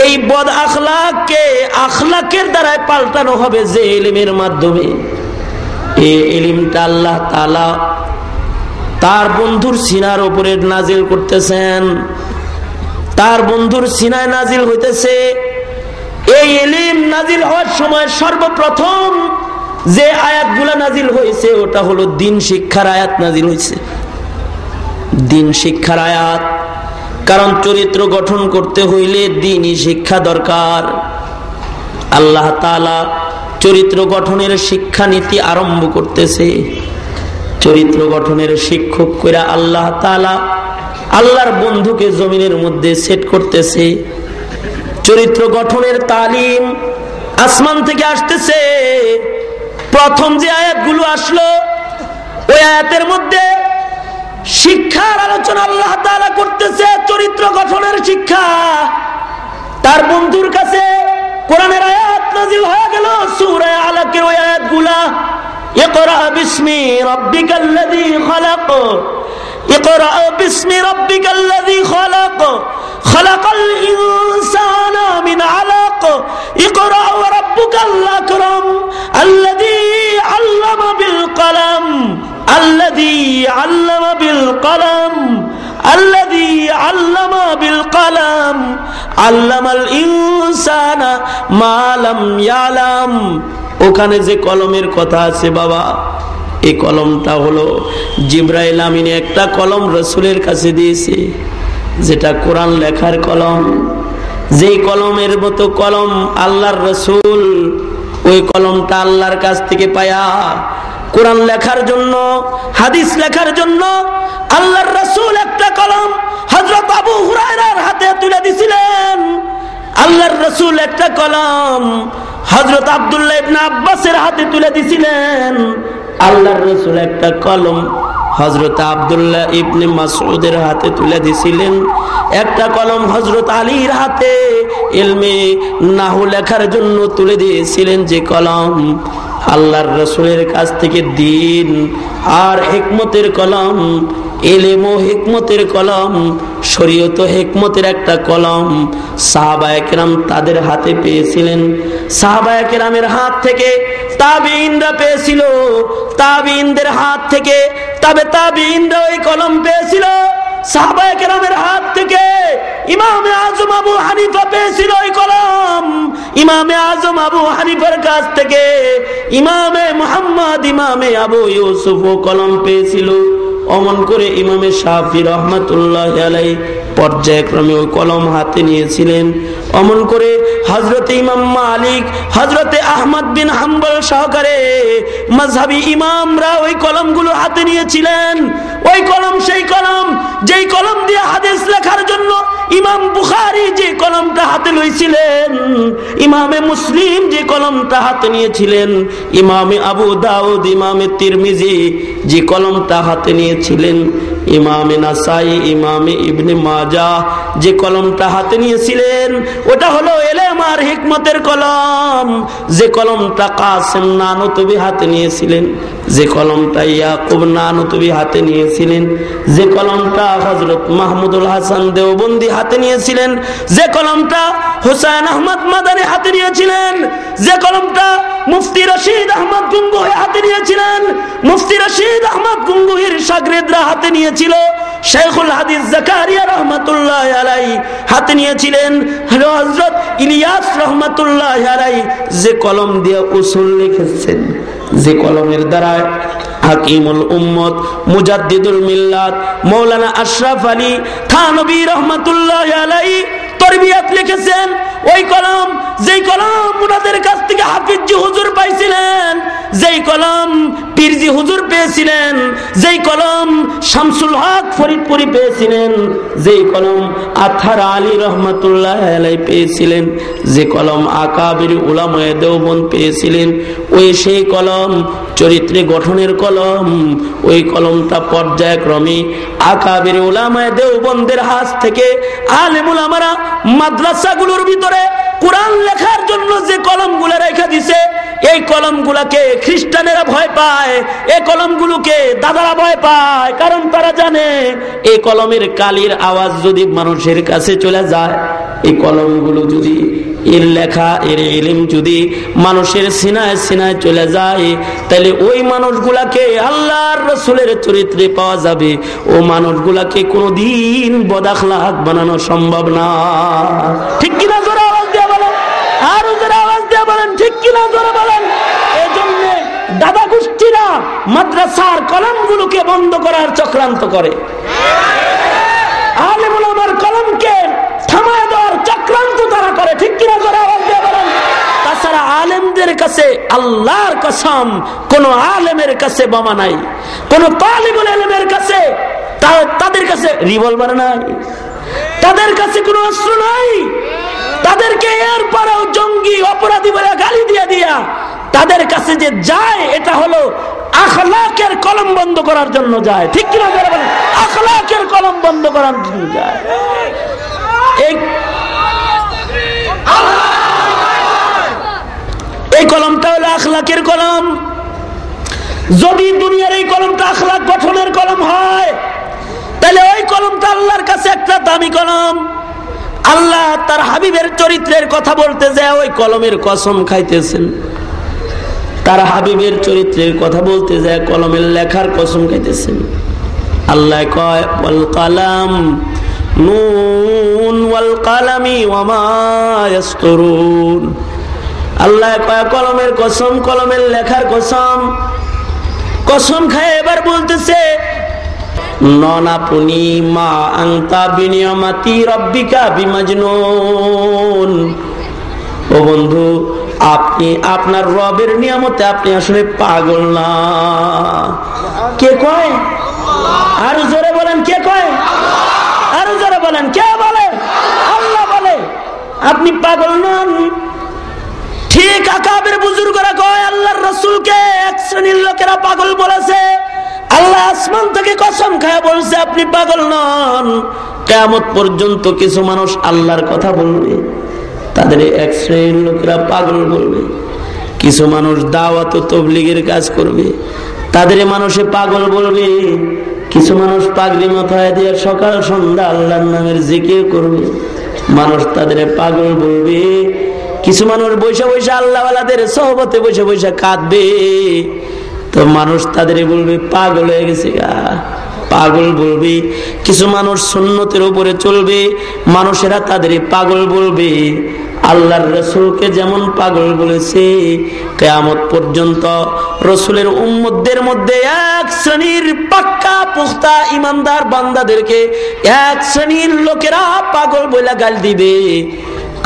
এই বদ আখলাককে আখলাকের দ্বারাই পাল্টানো হবে যে ইলমের মাধ্যমে। এই ইলমটা আল্লাহ তাআলা তার বন্ধুর সিনার উপরে নাজিল করতেছেন, তার বন্ধুর সিনায় নাজিল হইতেছে। এই ইলম নাজিল হওয়ার সময় সর্বপ্রথম যে আয়াতগুলো নাজিল হয়েছে ওটা হলো দ্বীন শিক্ষার আয়াত নাজিল হয়েছে, দ্বীন শিক্ষার আয়াত। কারণ চরিত্র গঠন করতে হইলে দ্বীনি শিক্ষা দরকার। আল্লাহ তাআলা চরিত্র গঠনের শিক্ষানীতি আরম্ভ করতেছে। চরিত্র গঠনের শিক্ষক কইরা আল্লাহ তাআলা আল্লাহর বন্ধুকে জমিনের মধ্যে সেট করতেছে। চরিত্র গঠনের তালিম আসমান থেকে আসতেছে। প্রথম যে আয়াতগুলো আসলো ওই আয়াতের মধ্যে শিক্ষার আলোচনা আল্লাহ তাআলা করতেছে, চরিত্র গঠনের শিক্ষা। তার বন্ধুর কাছে কোরআনের আয়াত নাযিল হয়ে গেল, সূরা আলাকের ওই আয়াতগুলা, ইকরা বিসমি রাব্বিকাল্লাযী খালাক, ইকরা বিসমি রাব্বিকাল্লাযী খালাক, খালাকাল ইনসানা মিন আলাক, ইকরা ওয়া রাব্বুকাল আকরাম আল্লাযী আল্লামা বিল কলম, আল্লাযী আল্লামা বিল কলম, আল্লাযী আল্লামা বিল কলম আল্লামাল ইনসানা মা লাম ইয়ালাম। ওখানে যে কলমের কথা আছে বাবা, এই কলমটা হলো জিবরাইল আমিন একটা কলম রাসূলের কাছে দিয়েছে, যেটা কোরআন লেখার কলম। যেই কলমের মতো কলম আল্লাহর রাসূল ওই কলমটা আল্লাহর কাছ থেকে পায়া কোরআন লেখার জন্য, হাদিস লেখার জন্য আল্লাহর রাসূল একটা কলম হযরত আবু হুরায়রার হাতে তুলে দিয়েছিলেন। আল্লাহর রাসূল একটা কলম হযরত আব্দুল্লাহ ইবনে আব্বাসের হাতে তুলে দিয়েছিলেন। আল্লাহর রাসূল একটা কলম হযরত আব্দুল্লাহ ইবনে মাসউদের হাতে তুলে দিয়েছিলেন। একটা কলম হযরত আলীর হাতে ইলমে নাহু লেখার জন্য তুলে দিয়েছিলেন। যে কলম আল্লাহর রাসূলের কাছ থেকে দ্বীন আর হিকমতের কলম, ইলম ও হিকমতের কলম, শরীয়ত ও হিকমতের একটা কলম সাহাবায়ে কেরাম তাদের হাতে পেয়েছিলেন। সাহাবায়ে কেরামের হাত থেকে তাবিঈনরা পেয়েছিল, তাবিঈনদের হাত থেকে তাবিঈনরা ওই কলম পেয়েছিল। সাহাবায়ে কেরামের হাত থেকে ইমামে আজম আবু হানিফা পেয়েছিল ওই কলম। ইমামে আজম আবু হানিফার কাছ থেকে ইমামে মুহাম্মদ, ইমামে আবু ইউসুফ ও কলম পেয়েছিল। অমন করে ইমামে শাফি রহমাতুল্লাহ আলাইহি পর্যায়ক্রমে ওই কলম হাতে নিয়েছিলেন। অমন করে হযরতে ইমাম মালিক, হযরতে আহমদ বিন হাম্বল সহকারে মাযহাবী ইমামরা ওই কলমগুলো হাতে নিয়েছিলেন। ওই কলম সেই কলম যেই কলম দিয়ে হাদিস লেখার জন্য ইমাম বুখারী যে কলমটা হাতে লইছিলেন, ইমামে মুসলিম যে কলমটা হাতে নিয়েছিলেন, ইমামে আবু দাউদ, ইমামে তিরমিজি যে কলমটা হাতে নিয়েছিলেন, ইমামে নাসাই, ইমামে ইবনে মাজাহ যে কলমটা হাতে নিয়েছিলেন, ওটা হলো ইলম আর হিকমতের কলম। যে কলমটা কাসেম নানুতুবি হাতে নিয়েছিলেন, যে কলমটা ইয়াকুব নানুতুবি হাতে নিয়েছিলেন, যে কলমটা হযরত মাহমুদুল হাসান দেওবন্দি হাতে নিয়েছিলেন, যে কলমটা হুসাইন আহমদ মাদানী হাতে নিয়েছিলেন, যে কলমটা মুফতি রশিদ আহমদ গঙ্গোহী হাতে নিয়েছিলেন, মুফতি রশিদ আহমদ গঙ্গোহীর শাগিরদরা হাতে নিয়েছিল, শাইখুল হাদিস জাকারিয়া রাহমাতুল্লাহ আলাইহি হাতে নিয়েছিলেন, হযরত ইলিয়াস রাহমাতুল্লাহ আলাইহি যে কলম দিয়ে উসুল লিখেছেন, যে কলমের দ্বারা হাকিমুল উম্মত, মুজাদ্দিদুল মিল্লাত মাওলানা আশরাফ আলী থানভী রাহমাতুল্লাহ আলাইহি তরবিয়াত লিখেছেন, ওই কলম, যেই কলম ওনাদের কাছ থেকে হাফিজ হুজুর পাইছিলেন, যেই কলম পীরজি হুজুর পেয়েছিলেন, যেই কলম শামসুল হক ফরিদপুরি পেয়েছিলেন, যেই কলম আথার আলী রহমাতুল্লাহ আলাইহি পেয়েছিলেন, যে কলম আকাবির উলামায়ে দেওবন্দ পেয়েছিলেন, ওই সেই কলম চরিত্রে গঠনের কলম। ওই কলমটা পর্যায়ক্রমে আকাবির উলামায়ে দেওবন্দের হাত থেকে আলেম উলামারা মাদ্রাসাগুলোর ভিতরে কোরআন লেখার জন্য যে কলমগুলো রেখে দিছে, এই কলমগুলোকে খ্রিস্টানেরা ভয় পায়, এই কলমগুলোকে দাদারা ভয় পায়, কারণ তারা জানে এই কলমের কালির আওয়াজ যদি মানুষের কাছে চলে যায়, এই কলমগুলো যদি এর লেখা এর ইলম যদি মানুষের সিনায় সিনায় চলে যায়, তাহলে ওই মানুষগুলাকে আল্লাহর রাসূলের চরিত্রে পাওয়া যাবে। ও মানুষগুলাকে কোনোদিন বদাখলাক বানানো সম্ভব না। ঠিক কিনা? জোরে আওয়াজ দিয়ে বলেন, আরো জোরে আওয়াজ দিয়ে বলেন, ঠিক কিনা? জোরে বলেন। এই জন্য দাদা গোষ্ঠীরা মাদ্রাসার কলমগুলোকে বন্ধ করার চক্রান্ত করে, আলেম ওলামার কলমকে থামায় দেওয়ার চক্রান্ত তারা করে। ঠিক কিনা? জোরে আওয়াজ দিয়ে বলেন। তাছাড়া আলেমদের কাছে আল্লাহর কসম কোন আলেমের কাছে বোমা নাই, কোন তালিবুল ইলমের কাছে তাদের কাছে রিভলভার নাই, তাদের কাছে কোনো অস্ত্র নাই। তাদেরকে এরপরেও জঙ্গি অপরাধী বলে গালি দিয়ে দিয়া তাদের কাছে যে যায়, এটা হলো আখলাকের কলম বন্ধ করার জন্য যায়। ঠিক কিনা? জোরে বলেন। আখলাকের কলম বন্ধ করার জন্য যায়। এই কলমটা হলো আখলাকের কলম। যদি দুনিয়ার এই কলমটা আখলাক গঠনের কলম হয়, তাহলে ওই কলমটা আল্লাহর কাছে একটা দামি কলম। আল্লাহ তার হাবিবের চরিত্রের কথা বলতে যায় ওই কলমের কসম খাইতেছেন, তার হাবিবের চরিত্রের কথা বলতে যায় কলমের লেখার কসম খাইতেছেন। আল্লাহ কয় ওয়াল কালাম নুন ওয়াল কালামি ওয়া মা ইয়াসতুরুন। আল্লাহ কয় কলমের কসম, কলমের লেখার কসম। কসম খায় এবার বলতেছে ননাপুনি মা আনতা বিনিয়ামাতি রব্বিকা বিমাজনুন। ও বন্ধু, আপনি আপনার রবের নিয়ামতে আপনি আসলে পাগল না। কে কয়? আরো জোরে বলেন, কে কয়? আরো জোরে বলেন, কে বলে? আল্লাহ বলে আপনি পাগল নন। ঠিক আকাবের বুজুর্গরা কয় আল্লাহর রাসূলকে এক শ্রেণীর লোকেরা পাগল বলেছে। আল্লাহ আসমান থেকে কসম খায় বলছে আপনি পাগল নন। কিয়ামত পর্যন্ত কিছু মানুষ আল্লাহর কথা বলবে, তাদের এক শ্রেণীর লোকেরা পাগল বলবে। কিছু মানুষ দাওয়াত ও তাবলীগের কাজ করবে, তাদের মানুষে পাগল বলবে। কিছু মানুষ পাগড়ি মাথায় দিয়ে সকাল সন্ধ্যা আল্লাহর নামের জিকির করবে, মানুষ তাদের পাগল বলবে। কিছু মানুষ বৈশা বৈশা আল্লাহওয়ালাদের সোহবতে বৈশা বৈশা কাঁদবে, তো মানুষ তাদের বলবে পাগল হয়ে গেছে গা, পাগল বলবে। কিছু মানুষ সুন্নতের উপরে চলবে, মানুষেরা তাদের পাগল বলবে। আল্লাহর রাসূলকে যেমন পাগল বলেছে, কিয়ামত পর্যন্ত রাসূলের উম্মতদের মধ্যে এক শ্রেণীর পাক্কা পুখতা ইমানদার বান্দাদেরকে এক শ্রেণীর লোকেরা পাগল বলে গালি দিবে।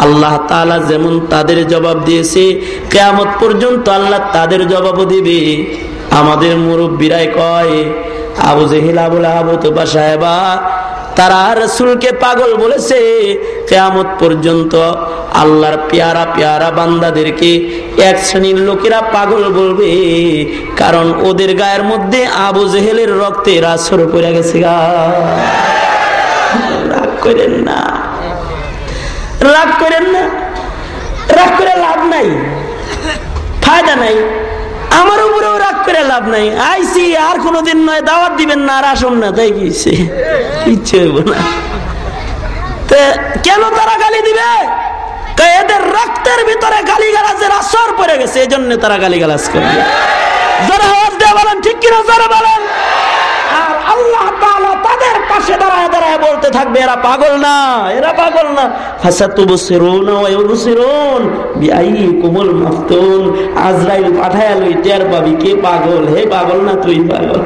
আল্লাহ তাআলা যেমন তাদের জবাব দিয়েছে, কিয়ামত পর্যন্ত আল্লাহ তাদের জবাবও দিবে। আমাদের মুরব্বীরাই কয় আবু জেহেল আবুল আহাব উতবা সাহেবা তারা রাসূলকে পাগল বলেছে, কিয়ামত পর্যন্ত আল্লাহর পেয়ারা পেয়ারা বান্দাদেরকে এক শ্রেণীর লোকেরা পাগল বলবে, কারণ ওদের গায়ের মধ্যে আবু জেহেলের রক্তের আসর পড়ে গেছে। রাগ করেন না, রাগ করেন না, রাগ করে লাভ নাই, ফায়দা নাই। আমার উপরেও রাগ করে লাভ নাই। আইসি আর কোনোদিন নয়, দাওয়াত দিবেন না আর আসুন না, তাই কিছে ইচ্ছে হইব না। কেন তারা গালি দিবে? এদের রক্তের ভিতরে গালিগালাজের আসর পড়ে গেছে, এই জন্য তারা গালিগালাজ করবে। যারা আওয়াজ দিয়ে বলেন ঠিক কিনা, যারা বলেন। আর আল্লাহ তাআলা তাদের পাশে দাঁড়ায় দাঁড়ায় বলতে থাকবে এরা পাগল না, এরা পাগল না। ফাসাতুবসিরুন ওয়া ইউবসিরুন বিআইকুমুল মাফতুন। আজরাইল পাঠায় লই টের পাবি কে পাগল, হে পাগল না তুই পাগল।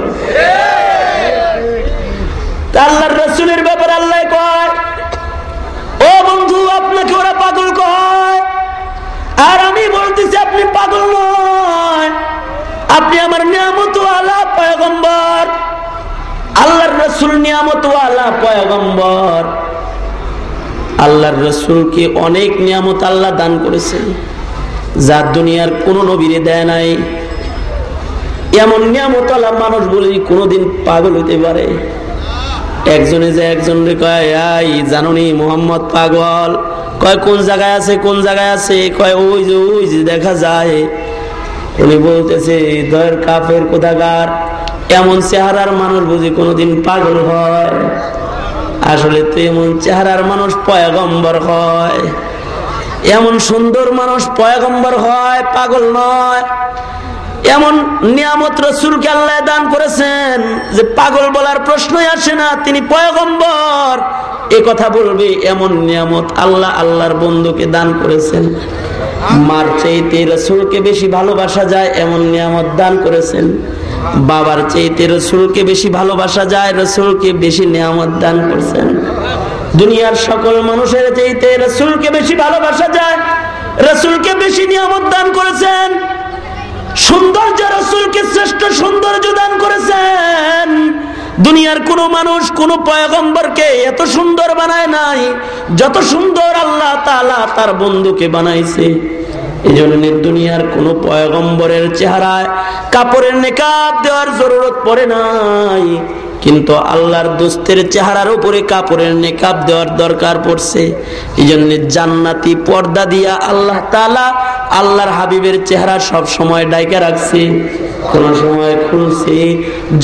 আল্লাহর রাসূলের ব্যাপারে আল্লাহ কয় ও বন্ধু আপনাকে ওরা পাগল কয়, আর আমি বলতেছি আপনি পাগল নয়, আপনি আমার নিয়ামতওয়ালা পয়গম্বর। আল্লাহর রাসূল নিয়ামতওয়ালা পয়গম্বর। আল্লাহর রাসূলকে অনেক নিয়ামত আল্লাহ দান করেছেন যা দুনিয়ার কোন নবীরে দেয় নাই। এমন নিয়ামতওয়ালা মানুষ বলে কোনোদিন পাগল হতে পারে? একজনে যে একজনকে কয় এই জানুনি মুহাম্মদ পাগল, কয় কোন জায়গায় আছে, কোন জায়গায় আছে? কয় ওই যে দেখা যায়। উনি বলতেছে দয়ের কাফের কোথাকার, এমন চেহারার মানুষ বুঝি কোনোদিন পাগল হয়? আসলে তো এমন চেহারার মানুষ পয়গম্বর হয়, এমন সুন্দর মানুষ পয়গম্বর হয়, পাগল নয়। এমন নিয়ামত রাসূলকে আল্লাহ দান করেছেন যে পাগল বলার প্রশ্নই আসে না, তিনি পয়গম্বর এ কথা বলবে এমন নিয়ামত আল্লাহ আল্লাহর বন্ধুকে দান করেছেন। মার চাইতে রাসূলকে বেশি ভালোবাসা যায় এমন নিয়ামত দান করেছেন। বাবার চাইতে রাসূলকে বেশি ভালোবাসা যায়, রাসূলকে বেশি নিয়ামত দান করেছেন। দুনিয়ার সকল মানুষের চাইতে রাসূলকে বেশি ভালোবাসা যায়, রাসূলকে বেশি নিয়ামত দান করেছেন। সৌন্দর্য রাসূলকে শ্রেষ্ঠ সৌন্দর্য দান করেছেন। দুনিয়ার কোন মানুষ কোন পয়গম্বরকে এত সুন্দর বানায় নাই যত সুন্দর আল্লাহ তাআলা তার বন্ধুকে বানাইছে। এজন্য দুনিয়ার কোন পয়গম্বরের চেহারায় কাপড়ের নেকাব দেওয়ার জরুরত পড়ে নাই, কিন্তু আল্লাহর দোস্তের চেহারার উপরে কাপড়ের নেকাব দেওয়ার দরকার পড়ছে। এজন্য জান্নাতি পর্দা দিয়া আল্লাহ তাআলা আল্লাহর হাবিবের চেহারা সব সময় ডাইকা রাখছে, কোন সময় খুলছে।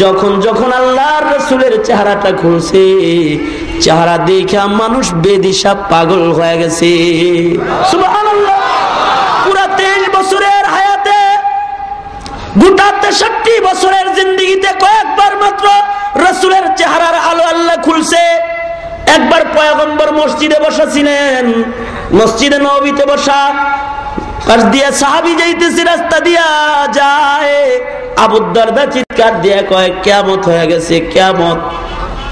যখন যখন আল্লাহর রাসূলের চেহারাটা খুলছে, চেহারা দেখে মানুষ বেদিশা পাগল হয়ে গেছে। সুবহানাল্লাহ। পুরা 23 বছরের হায়াতে, গোটা 63 বছরের জিন্দেগিতে কয়েকবার মাত্র রাসূলের চেহারার আলো আল্লাহ খুলছে। একবার পয়গম্বর মসজিদে বসা ছিলেন, মসজিদে নববীতে বসা, পাশ দিয়ে সাহাবী যাইতেছে, রাস্তা দিয়া যায়, আবু দারদা চিৎকার দিয়ে কয় কিয়ামত হয়ে গেছে, কিয়ামত।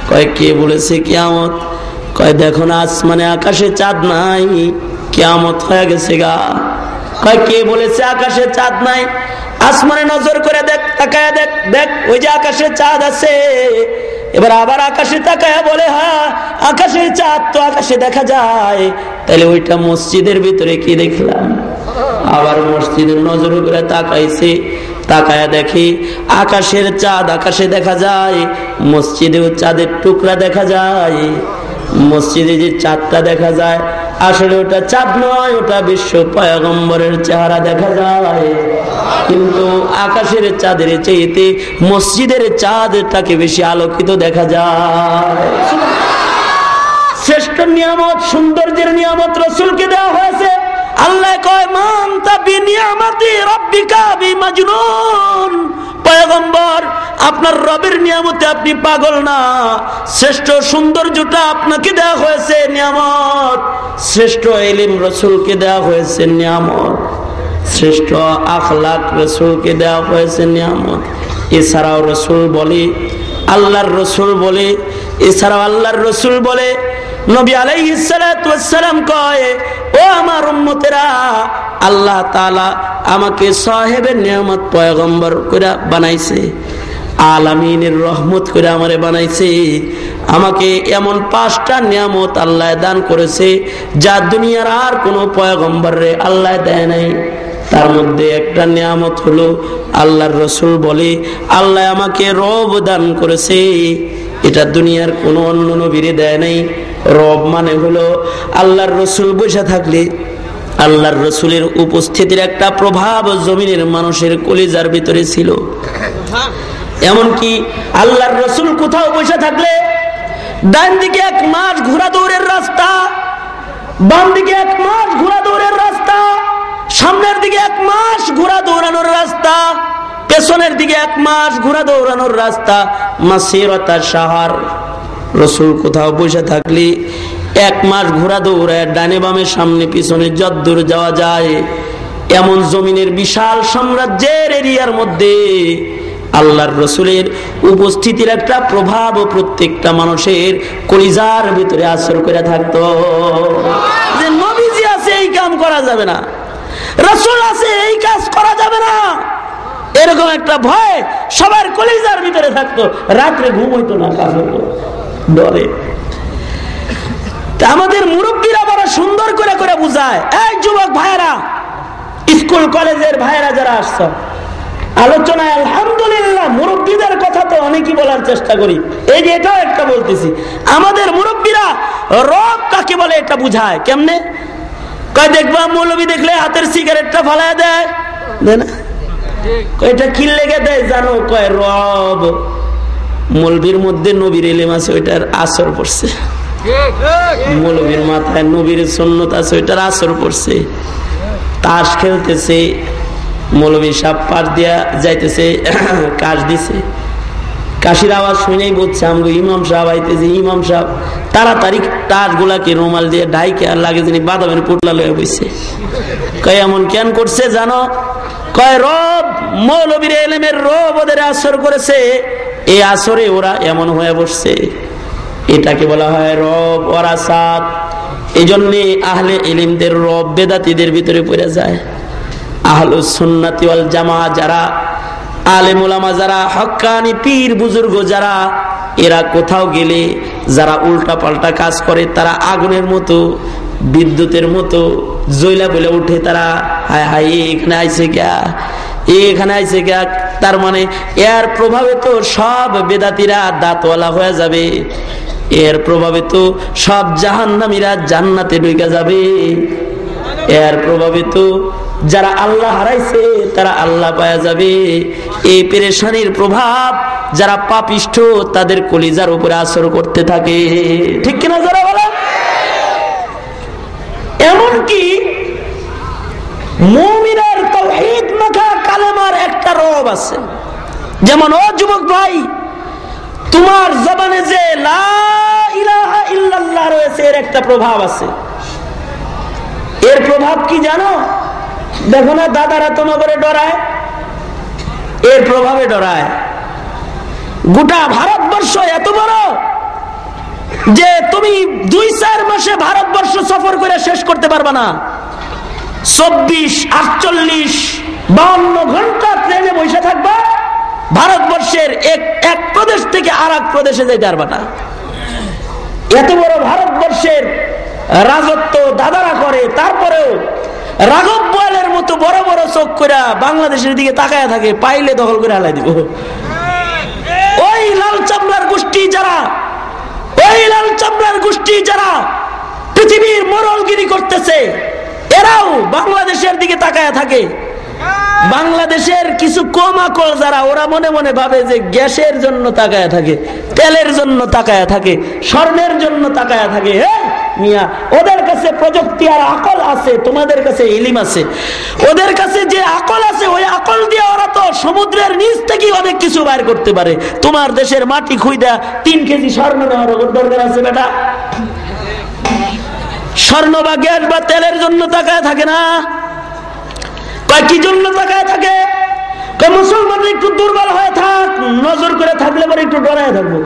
কয় কে বলেছে কিয়ামত? কয় দেখো না আসমানে আকাশে চাঁদ নাই, কিয়ামত হয়ে গেছে গা। কয় কে বলেছে আকাশে চাঁদ নাই? আসমানে নজর করে দেখ, তাকায় দেখ, দেখ ওই যে আকাশে চাঁদ আছে। এবার আবার আকাশে তাকায় বলে হ্যাঁ আকাশে চাঁদ তো আকাশে দেখা যায়, তাহলে ওইটা মসজিদের ভিতরে কি দেখলাম? আবার মসজিদের নজর করে তাকাইছে, তাকায়া দেখি আকাশের চাঁদ আকাশে দেখা যায়, মসজিদেও চাঁদের টুকরা দেখা যায়। মসজিদে যে চাঁদটা দেখা যায় আসলে ওটা চাঁদ নয়, ওটা বিশ্ব পয়গম্বরের চেহারা দেখা যায়। কিন্তু আকাশের চাঁদের চাইতে মসজিদের চাঁদটাকে বেশি আলোকিত দেখা যায়। শ্রেষ্ঠ নিয়ামত, সৌন্দর্যের নিয়ামত রাসূলকে দেওয়া হয়েছে। আল্লাহ কয় মান তা বিনিয়ামতি রাব্বিকা বিমাজনুন। পয়গম্বর আপনার রবের নিয়ামতে আপনি পাগল না, শ্রেষ্ঠ সৌন্দর্যটা আপনাকে দেওয়া হয়েছে নিয়ামত, শ্রেষ্ঠ ইলম রাসূলকে দেওয়া হয়েছে নিয়ামত, শ্রেষ্ঠ আখলাক রাসূলকে দেওয়া হয়েছে নিয়ামত। এছাড়াও রাসূল বলে, আল্লাহর রাসূল বলে, এছাড়াও আল্লাহর রাসূল বলে, নবী আলাইহিস সালাতু ওয়াস সালাম কয় ও আমার উম্মতেরা, আল্লাহ তাআলা আমাকে সাহেবের নিয়ামত পয়গম্বর করে বানাইছে, আলামিনের রহমত করে আমারে বানাইছে। আমাকে এমন 5টা নিয়ামত আল্লাহ দান করেছে যা দুনিয়ার আর কোনো পয়গম্বরে আল্লাহ দেয় নাই। তার মধ্যে একটা নিয়ামত হলো আল্লাহর রাসূল বলে আল্লাহ আমাকে রব দান করেছে, এটা দুনিয়ার কোনো অন্য নবীরে দেয় নাই। রব মানে হলো আল্লাহর রাসূল বসে থাকলে আল্লাহর রাসূলের উপস্থিতির একটা প্রভাব জমিনের মানুষের কলিজার ভিতরে ছিল। এমনকি আল্লাহর রাসূল কোথাও বসে থাকলে ডান দিকে 1 মাস ঘোড়া দৌড়ের রাস্তা, বাম দিকে 1 মাস ঘোড়া দৌড়ের রাস্তা, সামনের দিকে 1 মাস ঘোড়া দৌড়ানোর রাস্তা, পেছনের দিকে 1 মাস ঘোড়া দৌড়ানোর রাস্তা, মাসিরাতা শাহর। রাসূল কোথাও বসে থাকলে 1 মাস ঘোড়া দৌড়ায় ডানে বামে সামনে পিছনে যতদূর যাওয়া যায় এমন জমিনের বিশাল সাম্রাজ্যের এরিয়ার মধ্যে আল্লাহর রাসূলের উপস্থিতির একটা প্রভাব প্রত্যেকটা মানুষের কলিজার ভিতরে আসর করে থাকতো। যে নবীজি আছে এই কাম করা যাবে না, রাসূল আছে এই কাজ করা যাবে না, এরকম একটা ভয় সবার কলিজার ভিতরে থাকতো। রাত্রে ঘুম হইতো না, কাজ হতো ডরে। আমাদের মুরব্বীরা বড় সুন্দর করে করে বুঝায়, এই যুবক ভাইরা, স্কুল কলেজের ভাইরা যারা আসছো, আলোচনায় আলহামদুলিল্লাহ মুরব্বীদের কথা তো অনেকই বলার চেষ্টা করি। এই যে এটাও একটা বলতেছি, আমাদের মুরব্বীরা রব কাকে বলে এটা বুঝায় কেমনে? কয় দেখবা মৌলবী দেখলে হাতের সিগারেটটা ফালায় দেয় না, এটা কি লেগে দেয় জানো? কয় রব। মৌলবীর মধ্যে নবীর ইলম আছে, ওইটার আসর পড়ছে। মৌলবীর মাথায় নবীর সুন্নত আছে, ওইটার আসর পড়ছে। তাস খেলতেছে, মৌলবী সাহেব পাশ দিয়া যাইতেছে, কাশ দিছে, কাশির আওয়াজ শুনেই বলছে আমগো ইমাম সাহেব আইতেছে। ইমাম সাহেব তাড়াতাড়ি তাস গুলাকে রুমাল দিয়ে ঢাইকে আর লাগে যিনি বাদামের পুটলা লয়ে বইছে। কয় এমন কেন করছে জানো? কয় রব, মৌলবীর ইলমের রব ওদের আসর করেছে, এই আসরে ওরা এমন হয়ে বসছে। এটাকে বলা হয় রব ওয়ারাসাত। এই জন্য আহলে ইলমদের রব বেদাতীদের ভিতরে পড়ে যায়। আহলুস সুন্নাতি ওয়াল জামাত যারা, আলেম ওলামা যারা, হক্কানি পীর বুজুর্গ যারা, এরা কোথাও গেলে যারা উল্টা পাল্টা কাজ করে তারা আগুনের মতো, বিদ্যুতের মতো জ্বলা বলে উঠে। তারা হায় হায় এখানে আইছে গা, এখানে আইছে গা। তার মানে এর প্রভাবে তো সব বেদাতীরা দাঁতওয়ালা হয়ে যাবে, এর প্রভাবে তো সব জাহান্নামীরা জান্নাতে ঢুকে যাবে, এর প্রভাবে তো যারা আল্লাহ হারাইছে তারা আল্লাহ পাওয়া যাবে। এই পেরেশানির প্রভাব যারা পাপিষ্ঠ তাদের কলিজার উপরে আসর করতে থাকে, ঠিক কিনা যারা বলে? এমনকি মুমিনের তাওহীদ মাখা কালেমার একটা রব আছে। যেমন ও যুবক ভাই, তোমার জবানে যে লা ইলাহা ইল্লাল্লাহ রয়েছে, এর একটা প্রভাব আছে। এর প্রভাব কি জানো? দেখো না দাদারা তোমাকে ডরায়, এর প্রভাবে ডরায়। গোটা ভারতবর্ষ এত বড় যে তুমি 2-4 মাসে ভারতবর্ষ সফর করে শেষ করতে পারবে না। 24, 48, 52 ঘন্টা ট্রেনে বসে থাকবা, ভারতবর্ষের এক প্রদেশ থেকে আর এক প্রদেশে যেতে পারবে না। এত বড় ভারতবর্ষের রাজত্ব দাদারা করে, তারপরেও রাঘব বোয়ালের মতো বড় বড় চোখ করে বাংলাদেশের দিকে তাকায় থাকে, পাইলে দখল করে হালাই দিব। ওই লাল চামড়ার গোষ্ঠী যারা, ওই লাল চামড়ার গোষ্ঠী যারা পৃথিবীর মোড়লগিরি করতেছে, এরাও বাংলাদেশের দিকে তাকায় থাকে। বাংলাদেশের কিছু কম আকল যারা, ওরা মনে মনে ভাবে যে গ্যাসের জন্য তাকায় থাকে, তেলের জন্য তাকায় থাকে, স্বর্ণের জন্য তাকায় থাকে। হ্যাঁ মিয়া, ওদের কাছে প্রযুক্তি আর আকল আছে, তোমাদের কাছে ইলম আছে। ওদের কাছে যে আকল আছে, ওই আকল দিয়ে ওরা তো সমুদ্রের নিচ থেকে অনেক কিছু বাইর করতে পারে। তোমার দেশের মাটি খুইদা 3 কেজি স্বর্ণ নেওয়ার দরকার আছে বেটা? স্বর্ণ বা গ্যাস বা তেলের জন্য তাকায় থাকে না। কি জন্য তাকায় থাকে? মুসলমান একটু দুর্বল হয়ে থাক, নজর করে থাকলে পরে একটু ডরায় থাকবো,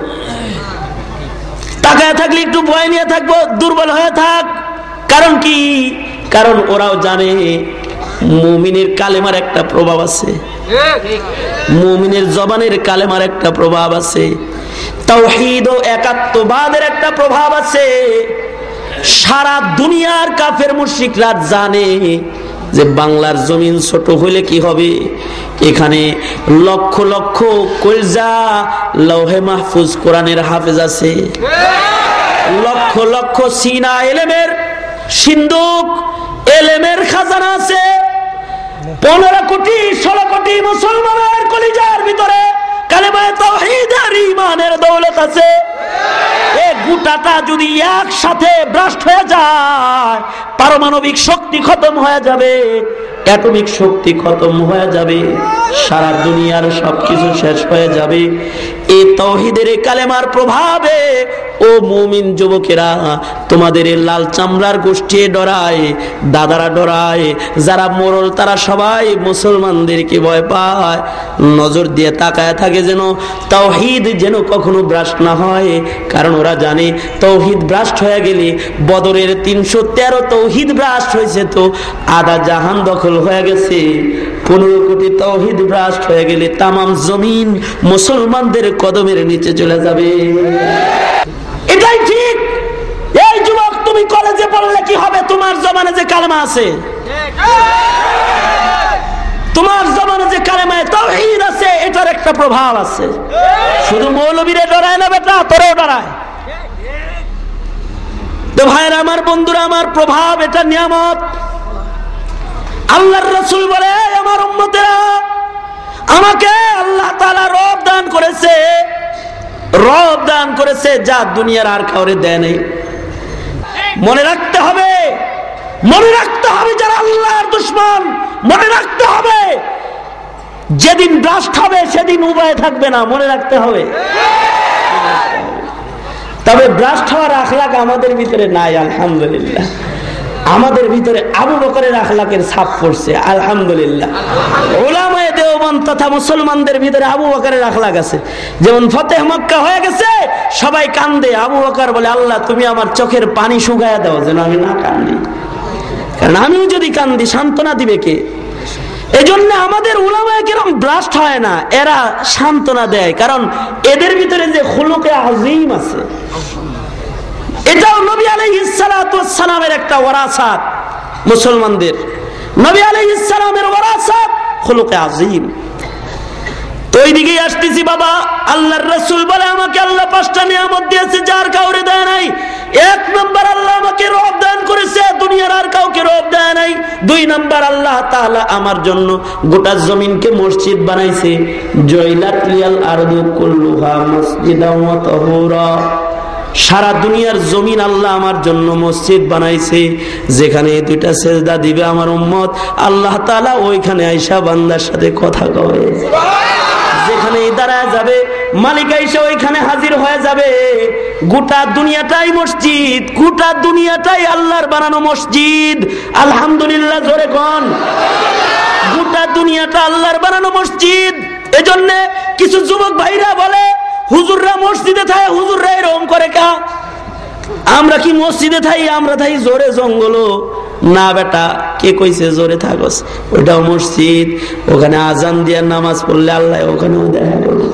তাকায় থাকলে একটু ভয় নিয়ে থাকবো, দুর্বল হয়ে থাক। কারণ কি? কারণ ওরাও জানে মুমিনের কালেমার একটা প্রভাব আছে, মুমিনের জবানের কালেমার একটা প্রভাব আছে, তাওহীদ ও একাত্মবাদের একটা প্রভাব আছে। সারা দুনিয়ার কাফের মুশরিকরা জানে যে বাংলার জমিন ছোট হইলে কি হবে, এখানে লক্ষ লক্ষ কলজা লৌহে মাহফুজ কোরআনের হাফেজ আছে, লক্ষ লক্ষ সিনা এলেমের সিন্ধুক এলেমের খাজানা আছে, 15 কোটি 16 কোটি মুসলমানের কলিজার ভিতরে কালেমায়ে তাওহীদ আর ঈমানের দৌলত আছে। এই গোটাটা যদি একসাথে ব্রাস্ট হয়ে যায়, পারমাণবিক শক্তি খতম হয়ে যাবে, অ্যাটমিক শক্তি খতম হয়ে যাবে, সারা দুনিয়ার সবকিছু শেষ হয়ে যাবে। এই তাওহীদের কালেমার প্রভাবে ও মুমিন যুবকেরা, তোমাদের এই লাল চামড়ার গোষ্ঠী ডরায়, দাদারা ডরায়, যারা মোরল তারা সবাই মুসলমানদেরকে ভয় পায়, নজর দিয়ে তাকায় থাকে যেন তাওহীদ যেন কখনো ভ্রষ্ট না হয়। কারণ ওরা জানে তাওহীদ ভ্রষ্ট হয়ে গেলে, বদরের 313 তাওহীদ ভ্রষ্ট হয়েছে তো আধা জাহান দখল হয়ে গেছে। 15 কোটি তাওহীদ ভ্রষ্ট হয়ে গেলে তামাম জমিন মুসলমানদের কদমের নিচে চলে যাবে। এটাই ঠিক। এই যুবক, তুমি কলেজে পড়লে কি হবে? তোমার জবানে যে কালেমা আছে, তোমার জবানে যে কালেমায়ে তাওহীদ আছে এটার একটা প্রভাব আছে। শুধু মৌলবীরে ডরায় না বেটা, তোরেও ডরায়। তো ভাইরা আমার, বন্ধুরা আমার, প্রভাব এটা নিয়ামত। আল্লাহর রাসূল বলে, আমার উম্মতেরা, আমাকে আল্লাহ তাআলা রব দান করেছে যা দুনিয়ার আর কাউরে দেয় নাই। মনে রাখতে হবে যারা আল্লাহর দুশমন, মনে রাখতে হবে যেদিন ব্রাস্ট হবে সেদিন উপায় থাকবে না, মনে রাখতে হবে। তবে ব্রাস্ট হওয়ার আখলাক আমাদের ভিতরে নাই, আলহামদুলিল্লাহ। আমাদের ভিতরে আবু বকরের আখলাকের ছাপ পড়ছে, আলহামদুলিল্লাহ। উলামায়ে দেওবন্দ তথা মুসলমানদের ভিতরে আবু বকরের আখলাক আছে। যেমন ফতেহ মক্কা হয়ে গেছে, সবাই কান্দে, আবু বকর বলে, আল্লাহ তুমি আমার চোখের পানি শুকায়া দাও যেন আমি না কান্দি, কারণ আমি যদি কান্দি সান্ত্বনা দিবে কে? এজন্য আমাদের উলামায়ে কেরাম ব্লাস্ট হয় না, এরা সান্ত্বনা দেয়, কারণ এদের ভিতরে যে খুলুকে আযীম আছে। এটাও নবী আলাইহিস সালাতু ওয়াস সালামের একটা ওয়ারাসাত। মুসলমানদের নবী আলাইহিস সালামের ওয়ারাসাত খুলুকে আযীম। তো ওইদিকে আসতেছি বাবা। আল্লাহর রাসূল বলে, আমাকে আল্লাহ 5টা নিয়ামত দিয়েছে যার কাউরে দেয় নাই। 1 নম্বর, আল্লাহ আমাকে রব দান করেছে, দুনিয়ার আর কাউকে রব দেয় নাই। 2 নম্বর, আল্লাহ তাআলা আমার জন্য গোটা জমিনকে মসজিদ বানাইছে। জয়লাত লিয়াল আরদু কুল্লুহা মসজিদাও ওয়া তাহুরা। সারা দুনিয়ার জমিন আল্লাহ আমার জন্য মসজিদ বানাইছে, যেখানে 2টা সেজদা দিবে আমার উম্মত, আল্লাহ তাআলা ওইখানে আয়েশা বান্দার সাথে কথা কয়। যেখানে দাঁড়ায় যাবে মালিক আয়েশা ওইখানে হাজির হয়ে যাবে। গোটা দুনিয়াটাই মসজিদ, গোটা দুনিয়াটাই আল্লাহর বানানো মসজিদ। আলহামদুলিল্লাহ, জোরে কোন। গোটা দুনিয়াটা আল্লাহর বানানো মসজিদ। এজন্য কিছু যুবক ভাইরা বলে, হুজুররা মসজিদে থাকে, হুজুররা এরকম করে কা? আমরা কি মসজিদে থাই? আমরা থাই জোরে জঙ্গল। না বেটা, কে কইছে জোরে থাকস? ওটাও মসজিদ। ওখানে আজান দিয়ে নামাজ পড়লে আল্লাহ ওখানেও দেখা করবে।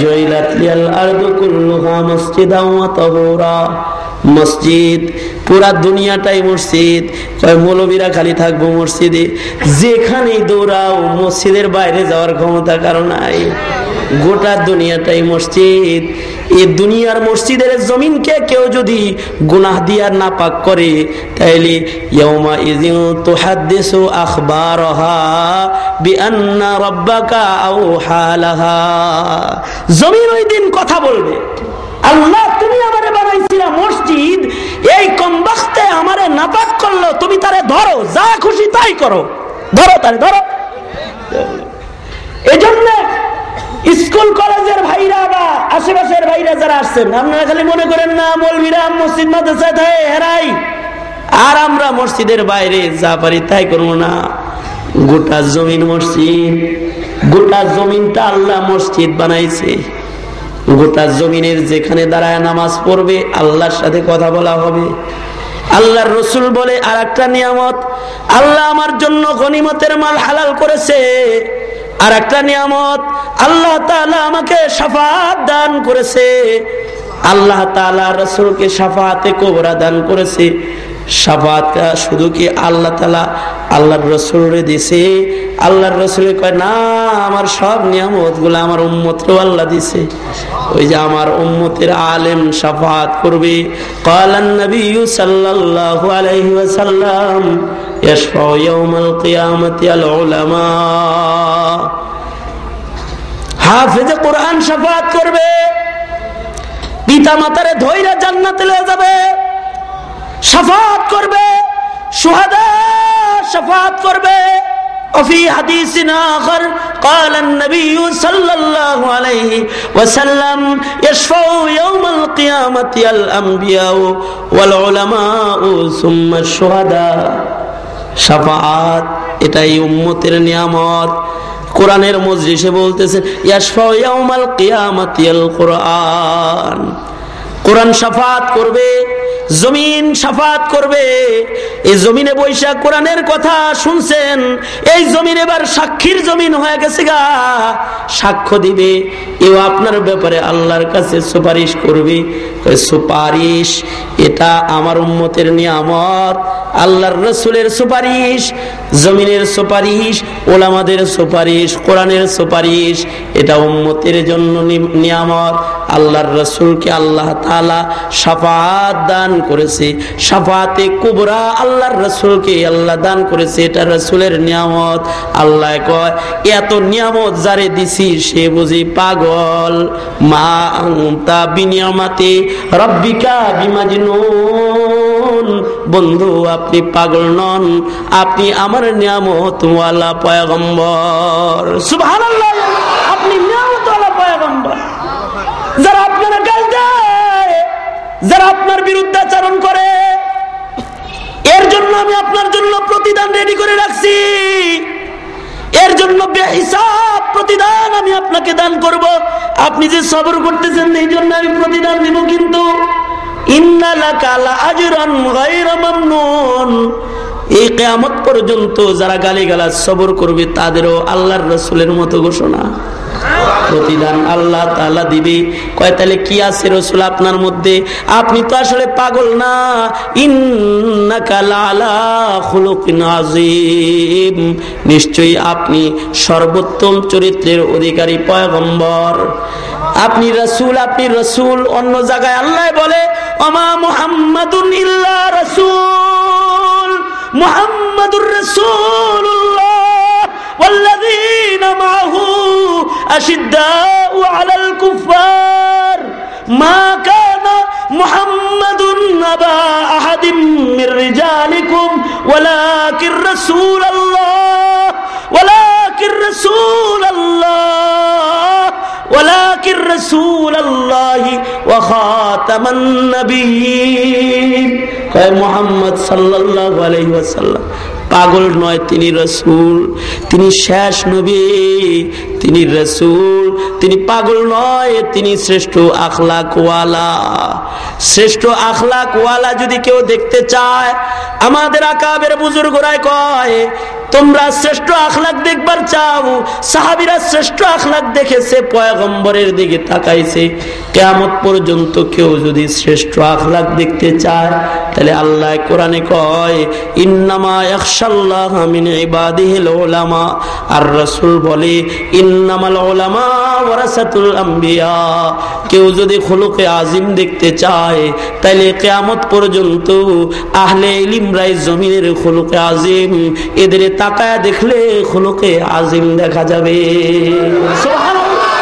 জয়লাত লিয়াল আরদু কুল্লুহা মসজিদাও ওয়া তাহুরা। মসজিদ, পুরা দুনিয়াটাই মসজিদ। মৌলবীরা খালি থাকবো মসজিদে। যেখানেই দৌড়াও, মসজিদের বাইরে যাওয়ার ক্ষমতা কারণ নাই। গোটা দুনিয়াটাই মসজিদ। এই দুনিয়ার মসজিদের জমিনকে কেউ যদি গুনাহ দিয়া নাপাক করে, তাইলে ইয়াউমা ইযিন তুহাদ্দিসু আখবারহা বিআন্না রাব্বাকা আওহা লাহা। জমিন ওই দিন কথা বলবে, আল্লাহ তুমি আমারে বানাইছিলা মসজিদ, এই কমবখতে আমারে নাপাক করলো, তুমি তারে ধরো, যা খুশি তাই করো, ধরো তারে, ধরো। এজন্য স্কুল কলেজের ভাইরা বা আশেপাশের ভাইরা যারা আসছেন, আপনারা খালি মনে করেন না মৌলবীরা মসজিদ মাদ্রাসায় থাকে হেরাই, আর আমরা মসজিদের বাইরে যা পারি তাই করবো না। গোটা জমিন মসজিদ, গোটা জমিনটা আল্লাহ মসজিদ বানাইছে। গোটা জমিনের যেখানে দাঁড়ায় নামাজ পড়বে, আল্লাহর সাথে কথা বলা হবে। আল্লাহর রাসূল বলে, আর একটা নিয়ামত, আল্লাহ আমার জন্য গনিমতের মাল হালাল করেছে। আর একটা নিয়ামত, আল্লাহ তাআলা আমাকে শাফাআত দান করেছে। আল্লাহ তাআলা রাসূলকে শাফাআতে কুবরা দান করেছে। শাফাআতটা শুধু কি আল্লাহ তাআলা আল্লাহর রাসূলরে দিয়েছে? আল্লাহর রাসূলে কয় না, আমার সব নিয়ামতগুলো আমার উম্মতকেও আল্লাহ দিয়েছে। ওই যে আমার উম্মতের আলেম শাফাআত করবে। ক্বালান নবী সাল্লাল্লাহু আলাইহি ওয়াসাল্লাম ইয়াশফাউ ইয়াউমাল কিয়ামাতি আল উলামা। হাফেজে কোরআন শাফাআত করবে, পিতা মাতারে ধইরা জান্নাতে লয়ে যাবে, শাফাআত করবে, শুহাদা শাফাআত করবে। وفي حديث آخر قال النبي صلى الله عليه وسلم يشفع يوم القيامة الأنبياء والعلماء ثم الشهداء। শাফাআত এটাই উম্মতের নিয়ামত। কোরআনের মজলিসে বলতেছেন ইয়াশফাউ ইয়াউমাল কিয়ামাতিল কুরআন। কোরআন শাফাআত করবে, জমিন শাফাআত করবে। এই জমিনে বৈশা কোরআনের কথা শুনছেন, এই জমিন এবার সাক্ষীর জমিন হয়ে গেছে গা, সাক্ষ্য দিবে। এও আপনার ব্যাপারে আল্লাহর কাছে সুপারিশ করবে। সুপারিশ এটা আমার উম্মতের নিয়ামত। আল্লাহর রাসূলের সুপারিশ, জমিনের সুপারিশ, ওলামাদের সুপারিশ, কোরআনের সুপারিশ, এটা উম্মতের জন্য নিয়ামত। আল্লাহর রাসূলকে আল্লাহ তাআলা শাফাআত দান করেছে, শাফাআতে কুবরা আল্লাহর রাসূলকে আল্লাহ দান করেছে, এটা রাসূলের নিয়ামত। আল্লাহ কয় এত নিয়ামত যারে দিছি সে বুঝি পাগল। মা আনতা বিনিয়ামাতি রাব্বিকা বিমাজনুন। বন্ধু আপনি পাগল নন, আপনি আমার নিয়ামতওয়ালা পয়গম্বর। সুবহানাল্লাহ, আপনি নিয়ামতওয়ালা পয়গম্বর। যারা আপনারা গাল দেয়, যারা আপনার বিরুদ্ধাচরণ করে, এর জন্য আমি আপনার জন্য প্রতিদান রেডি করে রাখছি। এর জন্য বেহিসাব প্রতিদান আমি আপনাকে দান করব। আপনি যে সবর করতেছেন এই জন্য আমি প্রতিদান দিব, কিন্তু ইন্না লাকা লাআজরান গায়রা মামনুন। এই কিয়ামত পর্যন্ত যারা গালিগালাজ সবর করবে তাদেরও আল্লাহর রাসূলের মতো ঘোষণা, প্রতিদান আল্লাহ তাআলা দিবে। কয় তাহলে কি আছে রাসূল আপনার মধ্যে? আপনি তো আসলে পাগল না। ইন্নাকা লাআলা খুলুকিন আযীম। নিশ্চয়ই আপনি সর্বোত্তম চরিত্রের অধিকারী পয়গম্বর। আপনি রাসূল, আপনি রাসূল। অন্য জায়গায় আল্লাহ বলে ওমা মুহাম্মাদুন ইল্লা রাসূল, মুহাম্মাদুর রাসূলুল্লাহ والذين معه أشداء على الكفار ما كان محمد أبا أحد من رجالكم ولكن رسول الله وخاتم النبيين। কয় মুহাম্মদ সাল্লাল্লাহু আলাইহি ওয়াসাল্লাম পাগল নয়, তিনি রাসূল, তিনি শেষ নবী, তিনি রাসূল, তিনি পাগল নয়, তিনি শ্রেষ্ঠ আখলাকওয়ালা। শ্রেষ্ঠ আখলাকওয়ালা যদি কেউ দেখতে চায়, আমাদের আকাবের বুজুর্গরা কয় তোমরা শ্রেষ্ঠ আখলাক দেখবার চাও। সাহাবীরা শ্রেষ্ঠ আখলাক দেখেছে, পয়গম্বরের দিকে তাকাইছে। কিয়ামত পর্যন্ত কেউ যদি শ্রেষ্ঠ আখলাক দেখতে চায়, তাহলে আল্লাহ কোরআনে কয় ইন্নামা ইয়াখশাল্লাহ মিন ইবাদিহিল উলামা। আর রাসূল বলে ইন্নামাল উলামা ওয়ারাসাতুল আম্বিয়া। কেউ যদি খুলুকে আযীম দেখতে চায়, তাহলে কিয়ামত পর্যন্ত আহলে ইলমরাই জমিনের খুলুকে আযীম, এদের তাকায়া দেখলে খুলুকে আযীম দেখা যাবে। সুবহানাল্লাহ,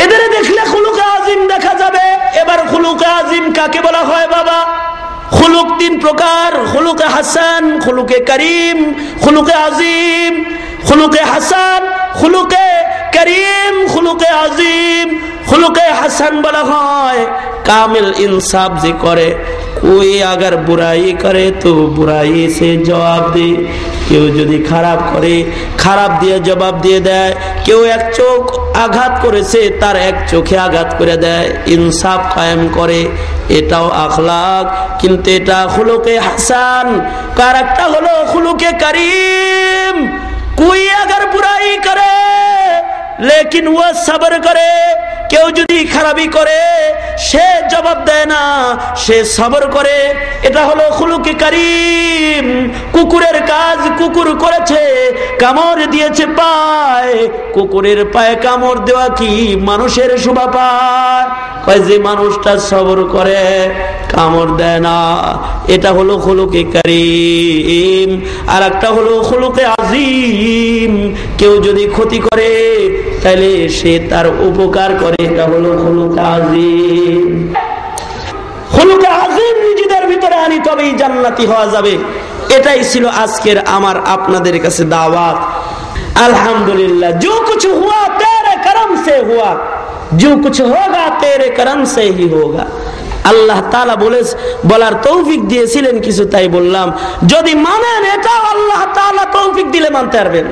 এদের দেখলে খুলুকে আযীম দেখা যাবে। এবার খুলুকে আযীম কাকে বলা হয় বাবা? খুলুক তিন প্রকার: খুলুকে হাসান, খুলুকে করিম, খুলুকে আযীম। খুলুকে হাসান, খুলুকে করিম, খুলুকে আযীম। খুলুকে হাসান বলা হয় কামিল इंसाफ যে করে, कोई अगर बुराई करे तो बुराई से जवाब दे। কেউ যদি খারাপ করে খারাপ দিয়ে জবাব দিয়ে দেয়, কেউ এক চোখ আঘাত করেছে তার এক চোখে আঘাত করে দেয়, ইনসাফ কায়েম করে, এটাও আখলাক। কিন্তু এটা খুলুকে হাসান। কার একটা হলো খুলুকে করিম। कोई अगर बुराई करे लेकिन वो सब्र करे, কেউ যদি খারাপি করে সে জবাব দেয় না, সে সবর করে, এটা হলো খুলুকে করিম। কুকুরের কাজ কুকুর করেছে, কামড় দিয়েছে পায়, কুকুরের পায়ে কামড় দেওয়া কি মানুষের শোভা পায়? কয় যে মানুষটা সবর করে, কামড় দেয় না, এটা হলো খুলুকে করিম। আর একটা হলো খুলুকে আযীম। কেউ যদি ক্ষতি করে তাহলে সে তার উপকার করে, এটা হলো খুলুকে আযীম। খুলুকে আযীম নিজেদের ভিতরে আনি, তবেই জান্নাতি হওয়া যাবে। এটাই ছিল আজকের আমার আপনাদের কাছে দাওয়াত। আলহামদুলিল্লাহ, जो कुछ हुआ तेरे करम से हुआ, जो कुछ होगा तेरे करम से ही होगा। আল্লাহ তাআলা বলার তৌফিক দিয়েছিলেন কিছু, তাই বললাম। যদি মানেন এটাও আল্লাহ তাআলা তৌফিক দিলে মানতে পারবেন।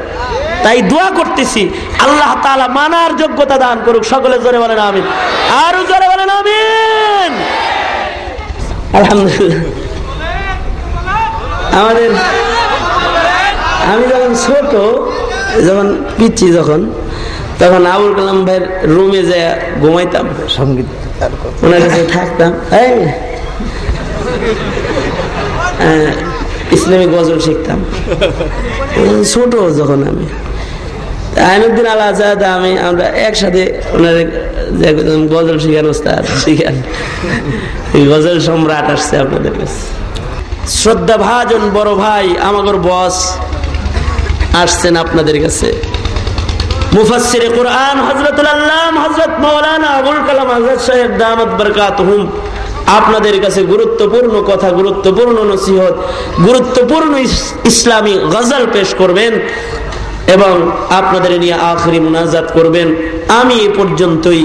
তাই দোয়া করতেছি আল্লাহ তাআলা মানার যোগ্যতা দান করুক। সকলে জোরে বলেন আমিন, আরো জোরে বলেন আমিন। আলহামদুলিল্লাহ। আমাদের আমি যখন ছোট, যখন পিচ্ছি, তখন আবুল কালাম ভাইয়ের রুমে যায় ঘুমাইতাম, সঙ্গীত ওনার কাছে থাকতাম। ইসলামী গজল শিখতাম ছোট যখন আমি আইনুদ্দিন আল আজাদ আমি আমরা একসাথে ওনার গজল শিখান ওস্তাদ শিখান গজল সম্রাট আসছে আপনাদের কাছে শ্রদ্ধা ভাজন বড় ভাই আমাগর বস আসছেন আপনাদের কাছে মুফাসসিরে কুরআন হযরতুল আল্লামা হযরত মাওলানা আবুল কালাম আজাদ সাহেব দামাত বরকাতুহুম আপনাদের কাছে গুরুত্বপূর্ণ কথা গুরুত্বপূর্ণ নসিহত গুরুত্বপূর্ণ ইসলামী গজল পেশ করবেন এবং আপনাদের নিয়ে আখিরি মুনাজাত করবেন আমি এই পর্যন্তই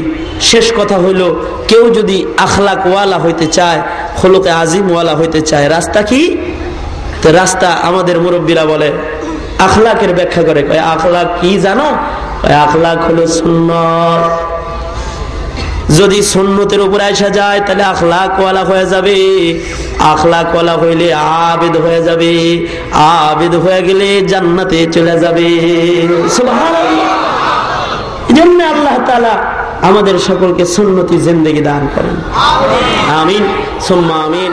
শেষ কথা হলো কেউ যদি আখলাক ওয়ালা হইতে চায় খুলুকে আজিম ওয়ালা হইতে চায় রাস্তা কি তো রাস্তা আমাদের মুরব্বীরা বলে আখলাকের ব্যাখ্যা করে কয় আখলাক কি জানো আখলাক হলো সুন্নাত যদি সুন্নতের উপর আইসা যায় তাহলে আখলাক ওয়ালা হয়ে যাবে আখলাক ওয়ালা হইলে আবেদ হয়ে যাবে আবেদ হয়ে গেলে জান্নাতে চলে যাবে সুবহানাল্লাহ এজন্য আল্লাহ তাআলা আমাদের সকলকে সুন্নতি জিন্দেগি দান করেন আমিন সুম্মা আমিন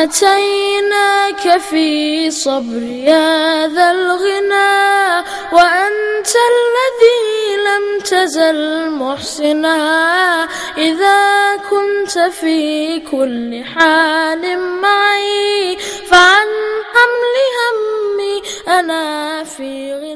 أتيناك في صبر هذا الغنى وأنت الذي لم تزل محسنا إذا كنت في كل حال معي فعن حمل همي أنا في غنى